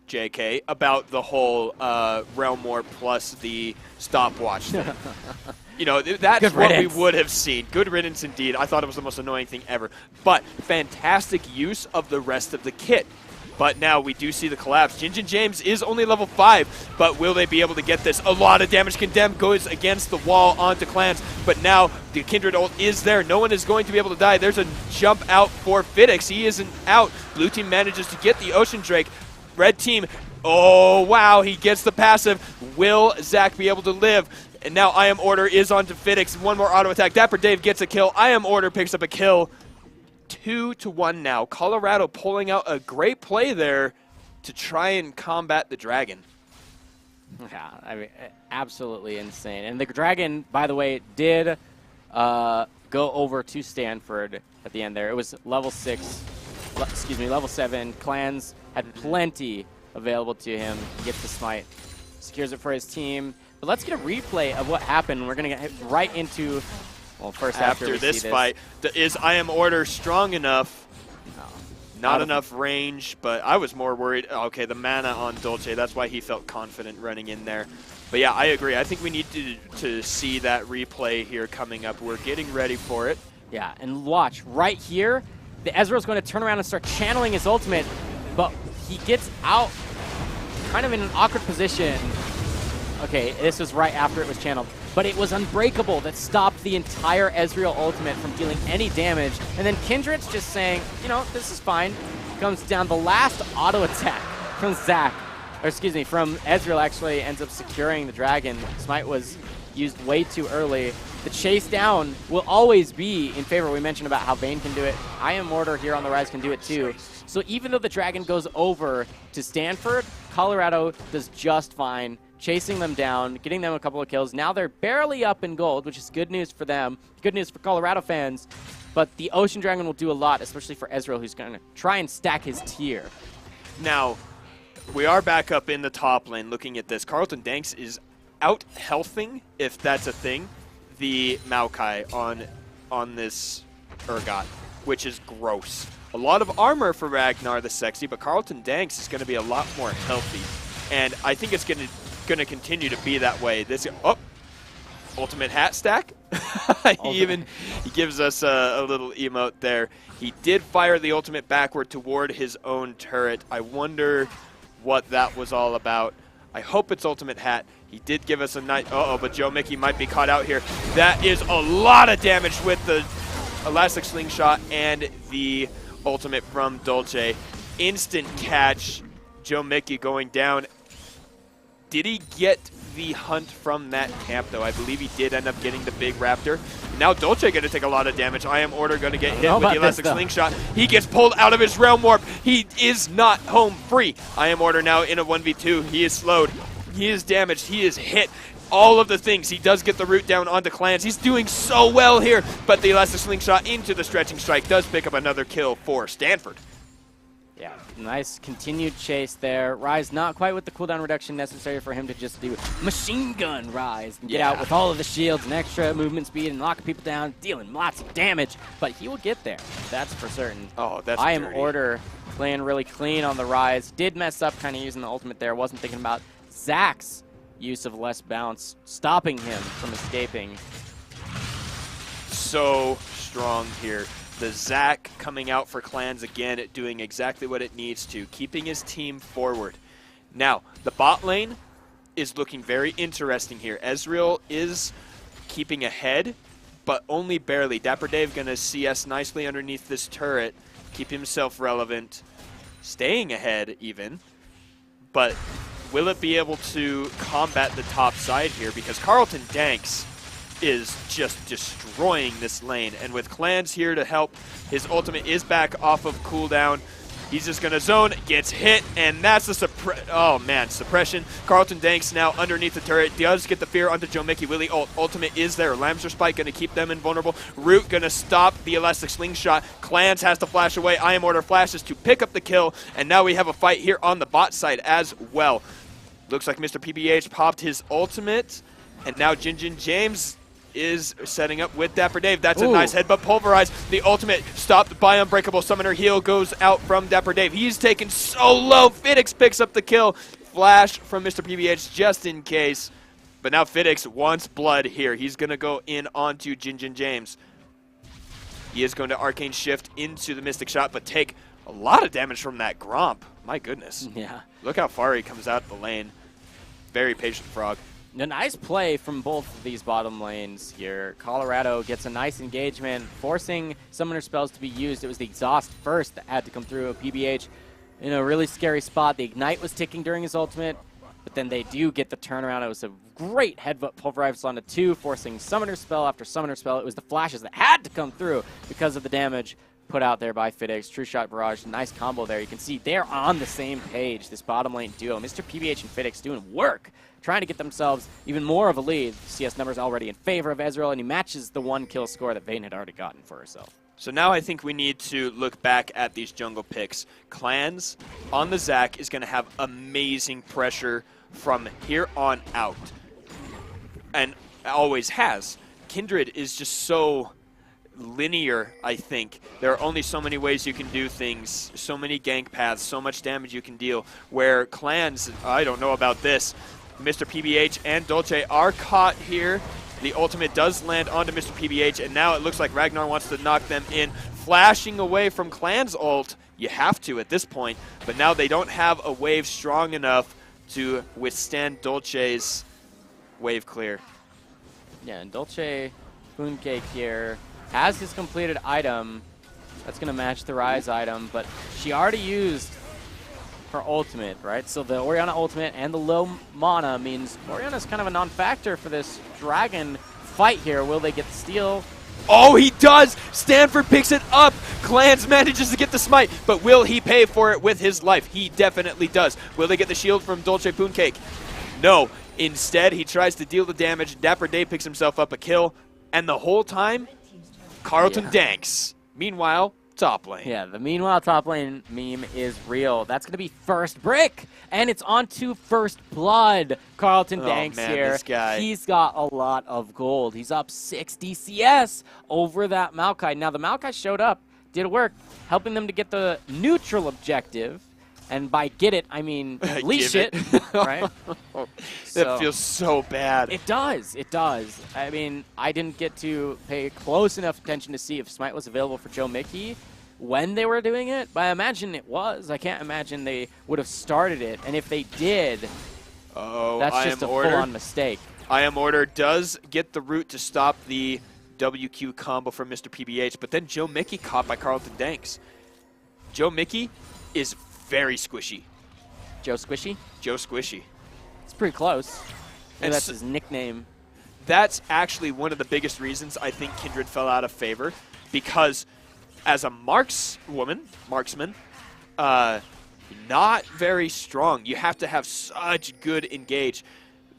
JK, about the whole Realm Warp plus the stopwatch thing. You know, that's what we would have seen. Good riddance indeed. I thought it was the most annoying thing ever. But fantastic use of the rest of the kit. But now we do see the collapse. Jinjin James is only level 5, but will they be able to get this? A lot of damage. Condemned goes against the wall onto Clans, but now the Kindred ult is there. No one is going to be able to die. There's a jump out for Fidix. He isn't out. Blue team manages to get the Ocean Drake. Red team, oh wow, he gets the passive. Will Zach be able to live? And now I Am Order is on to Fidix. One more auto attack. Dapper Dave gets a kill. I Am Order picks up a kill. 2-1 now. Colorado pulling out a great play there to try and combat the Dragon. Yeah, I mean, absolutely insane. And the Dragon, by the way, did go over to Stanford at the end there. It was level 7. Clans had plenty available to him. He gets the smite, secures it for his team. But let's get a replay of what happened. We're going to get right into, well, first after this fight. Is I Am Order strong enough? No. Not enough range, but I was more worried. Okay, the mana on Dolce, that's why he felt confident running in there. But yeah, I agree. I think we need to see that replay here coming up. We're getting ready for it. Yeah, and watch, right here, the Ezreal's going to turn around and start channeling his ultimate, but he gets out kind of in an awkward position. Okay, this was right after it was channeled, but it was Unbreakable that stopped the entire Ezreal ultimate from dealing any damage, and then Kindred's just saying, you know, this is fine. Comes down the last auto attack from Zach, or excuse me, from Ezreal actually ends up securing the Dragon. Smite was used way too early. The chase down will always be in favor. We mentioned about how Vayne can do it. I Am Order here on the rise can do it too. So even though the Dragon goes over to Stanford, Colorado does just fine, chasing them down, getting them a couple of kills. Now they're barely up in gold, which is good news for them, good news for Colorado fans. But the Ocean Dragon will do a lot, especially for Ezreal, who's going to try and stack his tier. Now, we are back up in the top lane looking at this. Carlton Danks is out-healthing, if that's a thing, the Maokai on this Urgot, which is gross. A lot of armor for Ragnar the Sexy, but Carlton Danks is going to be a lot more healthy. And I think it's going to continue to be that way. This ultimate hat stack. he gives us a little emote there. He did fire the ultimate backward toward his own turret. I wonder what that was all about. I hope it's ultimate hat. He did give us a nice... but Joe Mickey might be caught out here. That is a lot of damage with the elastic slingshot and the ultimate from Dolce. Instant catch. Joe Mickey going down. Did he get the hunt from that camp, though? I believe he did end up getting the big raptor. Now Dolce going to take a lot of damage. I Am Order going to get hit with the elastic slingshot. He gets pulled out of his realm warp. He is not home free. I Am Order now in a 1v2. He is slowed. He is damaged. He is hit. All of the things. He does get the root down onto Clans. He's doing so well here, but the elastic slingshot into the stretching strike does pick up another kill for Stanford. Yeah, nice continued chase there. Rise not quite with the cooldown reduction necessary for him to just do machine gun Rise and get out with all of the shields and extra movement speed and locking people down, dealing lots of damage. But he will get there. That's for certain. Oh, that's I Am Order playing really clean on the Rise. Did mess up kind of using the ultimate there. Wasn't thinking about Zach's use of less bounce, stopping him from escaping. So strong here. The Zach coming out for Clans again, doing exactly what it needs to, keeping his team forward. Now, the bot lane is looking very interesting here. Ezreal is keeping ahead, but only barely. Dapper Dave going to CS nicely underneath this turret, keep himself relevant, staying ahead even. But will it be able to combat the top side here? Because Carlton Danks is just destroying this lane. And with Clans here to help, his ultimate is back off of cooldown. He's just going to zone, gets hit, and that's the suppression. Carlton Danks now underneath the turret, does get the fear onto Joe Mickey. Willie ultimate is there. Lamster Spike going to keep them invulnerable. Root going to stop the elastic slingshot. Clans has to flash away. I Am Order flashes to pick up the kill, and now we have a fight here on the bot side as well. Looks like Mr. PBH popped his ultimate, and now Jin James is setting up with Dapper Dave. That's a nice headbutt. Pulverize. The ultimate stopped by Unbreakable. Summoner heal goes out from Dapper Dave. He's taken so low. Fidix picks up the kill. Flash from Mr. PBH just in case. But now Fidix wants blood here. He's going to go in onto Jin James. He is going to Arcane Shift into the Mystic Shot, but take a lot of damage from that Gromp. My goodness. Yeah. Look how far he comes out of the lane. Very patient Frog. A nice play from both of these bottom lanes here. Colorado gets a nice engagement, forcing summoner spells to be used. It was the exhaust first that had to come through. PBH in a really scary spot. The Ignite was ticking during his ultimate, but then they do get the turnaround. It was a great headbutt pulverize onto 2, forcing summoner spell after summoner spell. It was the flashes that had to come through because of the damage put out there by Fidix. True Shot Barrage, nice combo there. You can see they're on the same page, this bottom lane duo. Mr. PBH and Fidix doing work, trying to get themselves even more of a lead. CS numbers already in favor of Ezreal, and he matches the 1 kill score that Vayne had already gotten for herself. So now I think we need to look back at these jungle picks. Clans on the Zac is going to have amazing pressure from here on out, and always has. Kindred is just so linear, I think. There are only so many ways you can do things, so many gank paths, so much damage you can deal, where Clans, I don't know about this. Mr. PBH and Dolce are caught here. The ultimate does land onto Mr. PBH, and now it looks like Ragnar wants to knock them in. Flashing away from Clan's ult, you have to at this point, but now they don't have a wave strong enough to withstand Dolce's wave clear. Yeah, and Dolce Spooncake here has his completed item. That's going to match the Rise item, but she already used her ultimate, right? So the Orianna ultimate and the low mana means Orianna's kind of a non-factor for this dragon fight here. Will they get the steal? Oh, he does! Stanford picks it up! Clans manages to get the smite, but will he pay for it with his life? He definitely does. Will they get the shield from Dolce Pooncake? No. Instead, he tries to deal the damage. Dapper Day picks himself up a kill, and the whole time, Carlton Danks, meanwhile, top lane. Yeah, the meanwhile top lane meme is real. That's going to be first brick, and it's on to first blood. Carlton Danks man, here. this guy. He's got a lot of gold. He's up 60 CS over that Maokai. Now, the Maokai showed up, did work, helping them to get the neutral objective. And by get it, I mean leash it, right? That feels so bad. It does. It does. I mean, I didn't get to pay close enough attention to see if Smite was available for Joe Mickey when they were doing it, but I imagine it was. I can't imagine they would have started it. And if they did, that's just a full-on mistake. I Am Order does get the route to stop the WQ combo from Mr. PBH, but then Joe Mickey caught by Carlton Danks. Joe Mickey is very squishy. Joe Squishy? Joe Squishy. It's pretty close. And that's his nickname. That's actually one of the biggest reasons I think Kindred fell out of favor, because as a marksman, not very strong. You have to have such good engage.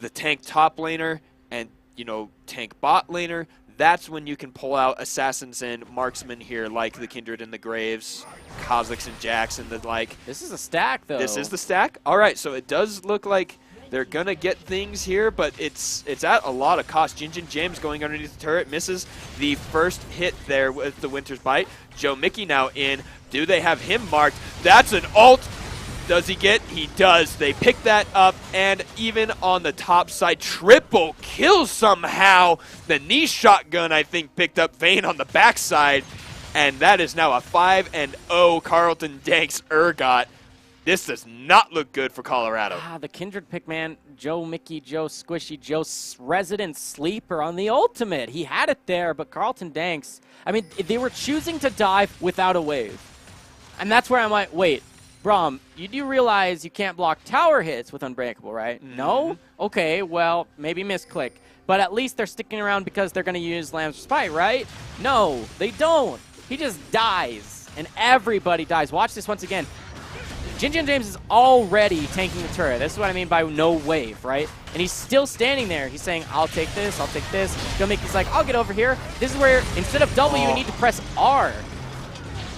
The tank top laner and, you know, tank bot laner, that's when you can pull out assassins and marksmen here, like the Kindred and the Graves, Kha'Zix and Jax and the like. This is a stack, though. This is the stack? All right, so it does look like they're going to get things here, but it's at a lot of cost. Jinjin James going underneath the turret, misses the first hit there with the Winter's Bite. Joe Mickey now in. Do they have him marked? That's an ult. Does he get? He does. They pick that up, and even on the top side, triple kill somehow. The knee shotgun, I think, picked up Vayne on the backside, and that is now a 5-0 Carlton Danks Urgot. This does not look good for Colorado. The Kindred pick, man. Joe Mickey, Joe Squishy, Joe Resident Sleeper on the ultimate. He had it there, but Carlton Danks, I mean, they were choosing to dive without a wave. And that's where I'm like, wait, Braum, you do realize you can't block tower hits with Unbreakable, right? Mm-hmm. No? Okay, well, maybe misclick. But at least they're sticking around because they're going to use Lamb's Spite, right? No, they don't. He just dies, and everybody dies. Watch this once again. Jinjin James is already tanking the turret. This is what I mean by no wave, right? And he's still standing there. He's saying, I'll take this, I'll take this. Joe Mickey's like, I'll get over here. This is where, instead of W, you need to press R.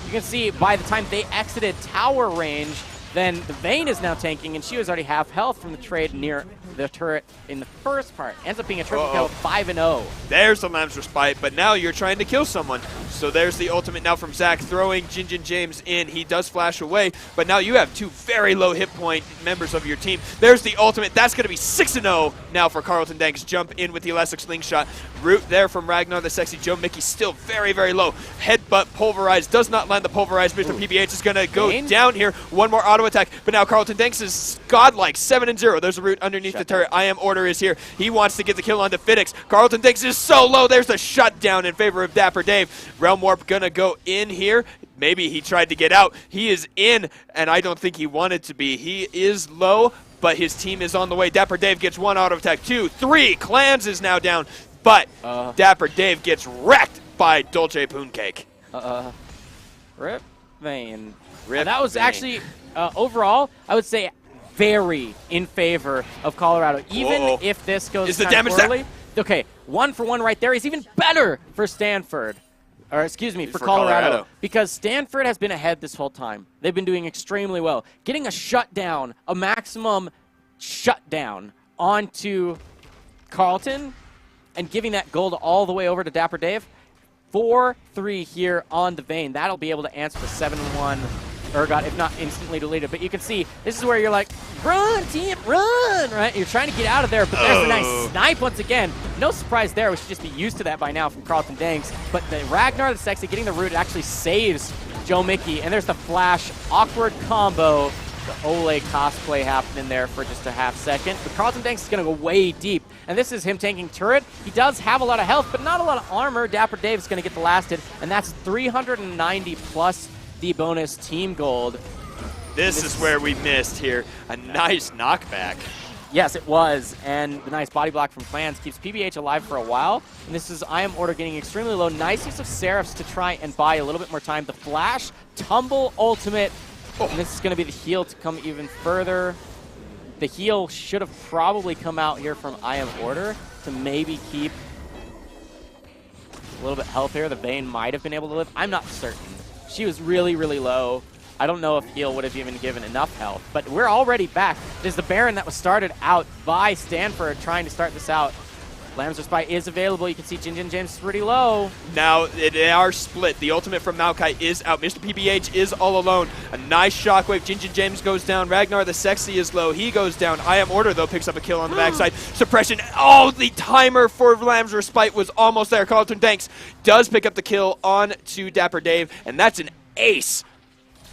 You can see by the time they exited tower range, then the Vayne is now tanking, and she was already half health from the trade near the turret in the first part. Ends up being a triple kill, 5-0. There's the Lamb's Respite, but now you're trying to kill someone. So there's the ultimate now from Zach, throwing Jinjin James in. He does flash away, but now you have two very low hit point members of your team. There's the ultimate. That's going to be 6-0 now for Carlton Danks. Jump in with the Elastic Slingshot. Root there from Ragnar, the sexy Joe Mickey, still very, very low. Headbutt pulverized, does not land the pulverized. Mr. PBH is going to go down here. One more auto attack, but now Carlton Danks is godlike, 7-0. There's a root underneath the turret. I Am Order is here. He wants to get the kill onto Fidix. Carlton Danks is so low. There's the shutdown in favor of Dapper Dave. Realm Warp gonna go in here. Maybe he tried to get out. He is in, and I don't think he wanted to be. He is low, but his team is on the way. Dapper Dave gets one auto attack, 2, 3. Clans is now down, but Dapper Dave gets wrecked by Dolce Pooncake. Rip Vayne. Rip that was Vayne. actually, overall, I would say very in favor of Colorado. Even if this goes Is the kind of damage poorly. Okay, 1-for-1 right there is even better for Stanford. Or excuse me, for Colorado. Because Stanford has been ahead this whole time. They've been doing extremely well. Getting a shutdown, a maximum shutdown onto Carlton and giving that gold all the way over to Dapper Dave. 4-3 here on the Vayne. That'll be able to answer the 7-1 Urgot, if not instantly deleted. But you can see, this is where you're like, run, team, run, right? You're trying to get out of there, but there's a nice snipe once again. No surprise there. We should just be used to that by now from Carlton Danks. But the Ragnar, the sexy, getting the root actually saves Joe Mickey. And there's the flash, awkward combo. The Ole cosplay happening there for just a half second. But Carlton Danks is going to go way deep. And this is him tanking turret. He does have a lot of health, but not a lot of armor. Dapper Dave is going to get the last hit, and that's 390 plus the bonus team gold. This is where we missed here. A nice knockback. Yes, it was. And the nice body block from Clans keeps PBH alive for a while. And this is I Am Order getting extremely low. Nice use of Seraphs to try and buy a little bit more time. The flash, tumble, ultimate. And this is going to be the heal to come even further. The heal should have probably come out here from I Am Order to maybe keep a little bit healthier. The Vayne might have been able to live. I'm not certain. She was really, really low. I don't know if heal would have even given enough health, but we're already back. There's the Baron that was started out by Stanford trying to start this out. Lamb's Respite is available. You can see Jin James is pretty low. Now, they are split. The ultimate from Maokai is out. Mr. PBH is all alone. A nice shockwave. Jin James goes down. Ragnar the Sexy is low. He goes down. I Am Order, though, picks up a kill on the backside. Suppression. Oh, the timer for Lamb's Respite was almost there. Carlton Danks does pick up the kill on to Dapper Dave, and that's an ace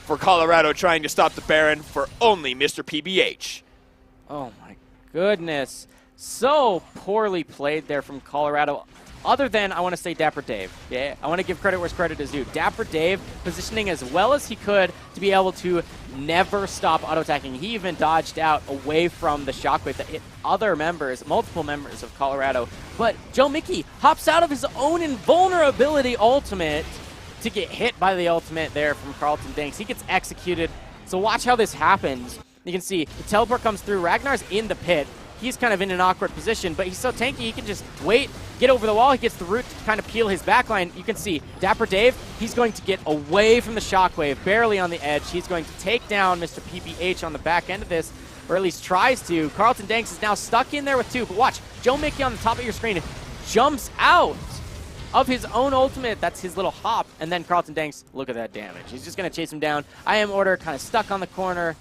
for Colorado trying to stop the Baron for only Mr. PBH. Oh, my goodness. So poorly played there from Colorado. Other than, I want to say Dapper Dave. Yeah, I want to give credit where credit is due. Dapper Dave positioning as well as he could to be able to never stop auto-attacking. He even dodged out away from the shockwave that hit other members, multiple members of Colorado. But Joe Mickey hops out of his own invulnerability ultimate to get hit by the ultimate there from Carlton Danks. He gets executed. So watch how this happens. You can see the teleport comes through. Ragnar's in the pit. He's kind of in an awkward position, but he's so tanky, he can just wait, get over the wall. He gets the root to kind of peel his backline. You can see Dapper Dave, he's going to get away from the shockwave, barely on the edge. He's going to take down Mr. PBH on the back end of this, or at least tries to. Carlton Danks is now stuck in there with two, but watch, Joe Mickey on the top of your screen jumps out of his own ultimate. That's his little hop, and then Carlton Danks, look at that damage. He's just going to chase him down. I Am Order kind of stuck on the corner.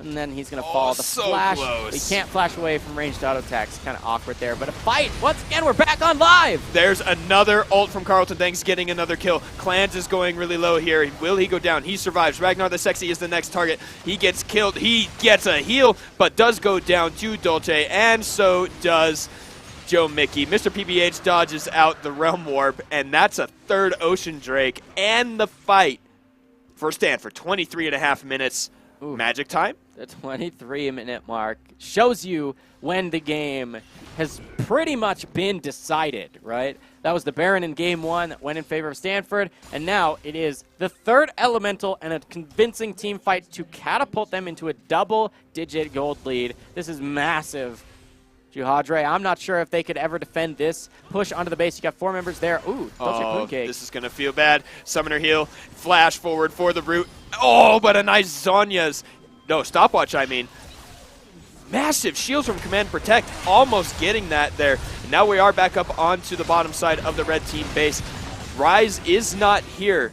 And then he's going to fall. The so flash, close. He can't flash away from ranged auto attacks. Kind of awkward there. But a fight. Once again, we're back on live. There's another ult from Carlton Danks getting another kill. Clans is going really low here. Will he go down? He survives. Ragnar the Sexy is the next target. He gets killed. He gets a heal, but does go down to Dolce, and so does Joe Mickey. Mr. PBH dodges out the Realm Warp, and that's a third Ocean Drake and the fight for Stanford. 23.5 minutes. Ooh. Magic time. The 23-minute mark shows you when the game has pretty much been decided, right? That was the Baron in Game 1 that went in favor of Stanford, and now it is the third Elemental and a convincing team fight to catapult them into a double-digit gold lead. This is massive. Juhadre, I'm not sure if they could ever defend this push onto the base. You got 4 members there. Ooh, this is going to feel bad. Summoner heal, flash forward for the root. Oh, but a nice Zonya's. No, stopwatch, I mean. Massive shields from Command Protect, almost getting that there. And now we are back up onto the bottom side of the red team base. Rise is not here.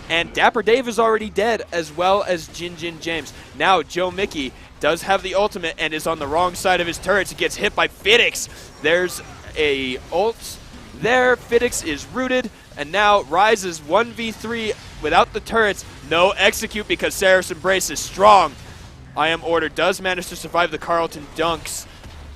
And Dapper Dave is already dead, as well as Jin James. Now Joe Mickey does have the ultimate and is on the wrong side of his turrets. He gets hit by Fidix. There's a ult there. Fidix is rooted, and now Rise is 1v3 without the turrets. No execute because Saracen Brace is strong. I Am Order does manage to survive the Carlton Dunks,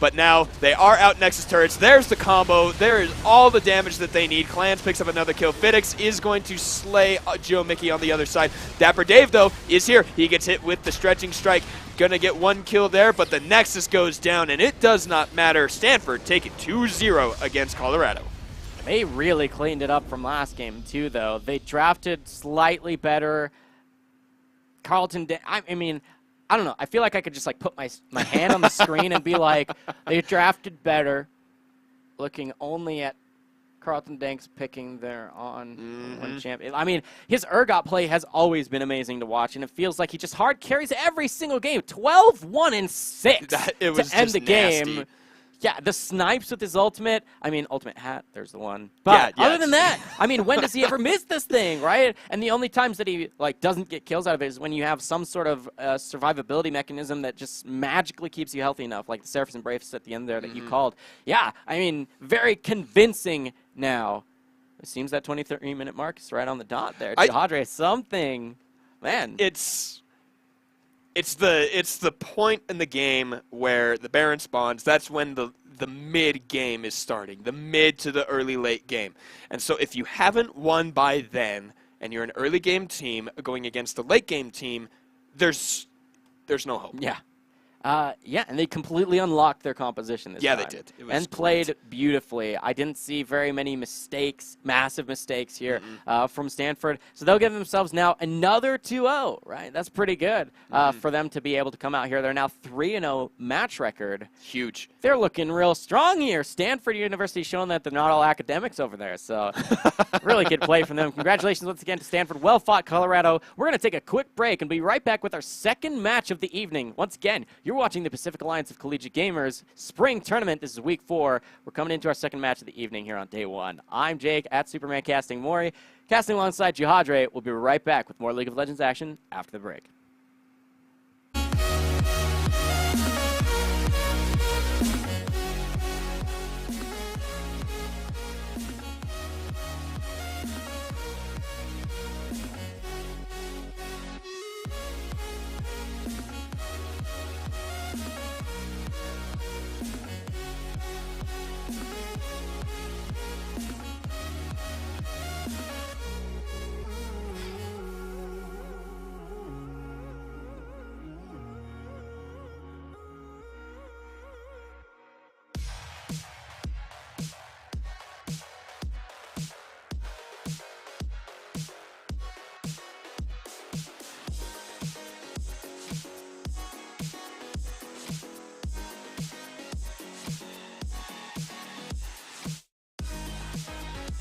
but now they are out Nexus turrets. There's the combo. There is all the damage that they need. Clans picks up another kill. Fidix is going to slay Joe Mickey on the other side. Dapper Dave, though, is here. He gets hit with the stretching strike. Gonna get one kill there, but the Nexus goes down, and it does not matter. Stanford take it 2-0 against Colorado. They really cleaned it up from last game, too, though. They drafted slightly better. Carlton, I mean, I don't know. I feel like I could just like put my hand on the screen and be like, they drafted better, looking only at Carlton Danks picking their one champion. I mean, his Urgot play has always been amazing to watch, and it feels like he just hard carries every single game. 12-1-6 to end the game. Yeah, the snipes with his ultimate. I mean, ultimate hat, there's the one. But other than that, I mean, when does he ever miss this thing, right? And the only times that he like doesn't get kills out of it is when you have some sort of survivability mechanism that just magically keeps you healthy enough, like the Saracen Brace at the end there that you called. Yeah, I mean, very convincing now. It seems that 23-minute mark is right on the dot there. Jihadre, something, man. It's the point in the game where the Baron spawns. That's when the mid game is starting, the mid to the early late game. And so if you haven't won by then, and you're an early game team going against the late game team, there's no hope. Yeah. Yeah, and they completely unlocked their composition this time. Yeah, they did. It was and played beautifully. I didn't see very many mistakes, massive mistakes here from Stanford. So they'll give themselves now another 2-0, right? That's pretty good for them to be able to come out here. They're now 3-0 match record. Huge. They're looking real strong here. Stanford University showing that they're not all academics over there. So really good play from them. Congratulations once again to Stanford. Well fought, Colorado. We're going to take a quick break and be right back with our second match of the evening. Once again, you're watching the Pacific Alliance of Collegiate Gamers Spring Tournament. This is week 4. We're coming into our second match of the evening here on day 1. I'm Jake at Superman Casting Mori. Casting alongside Jihadre. We'll be right back with more League of Legends action after the break.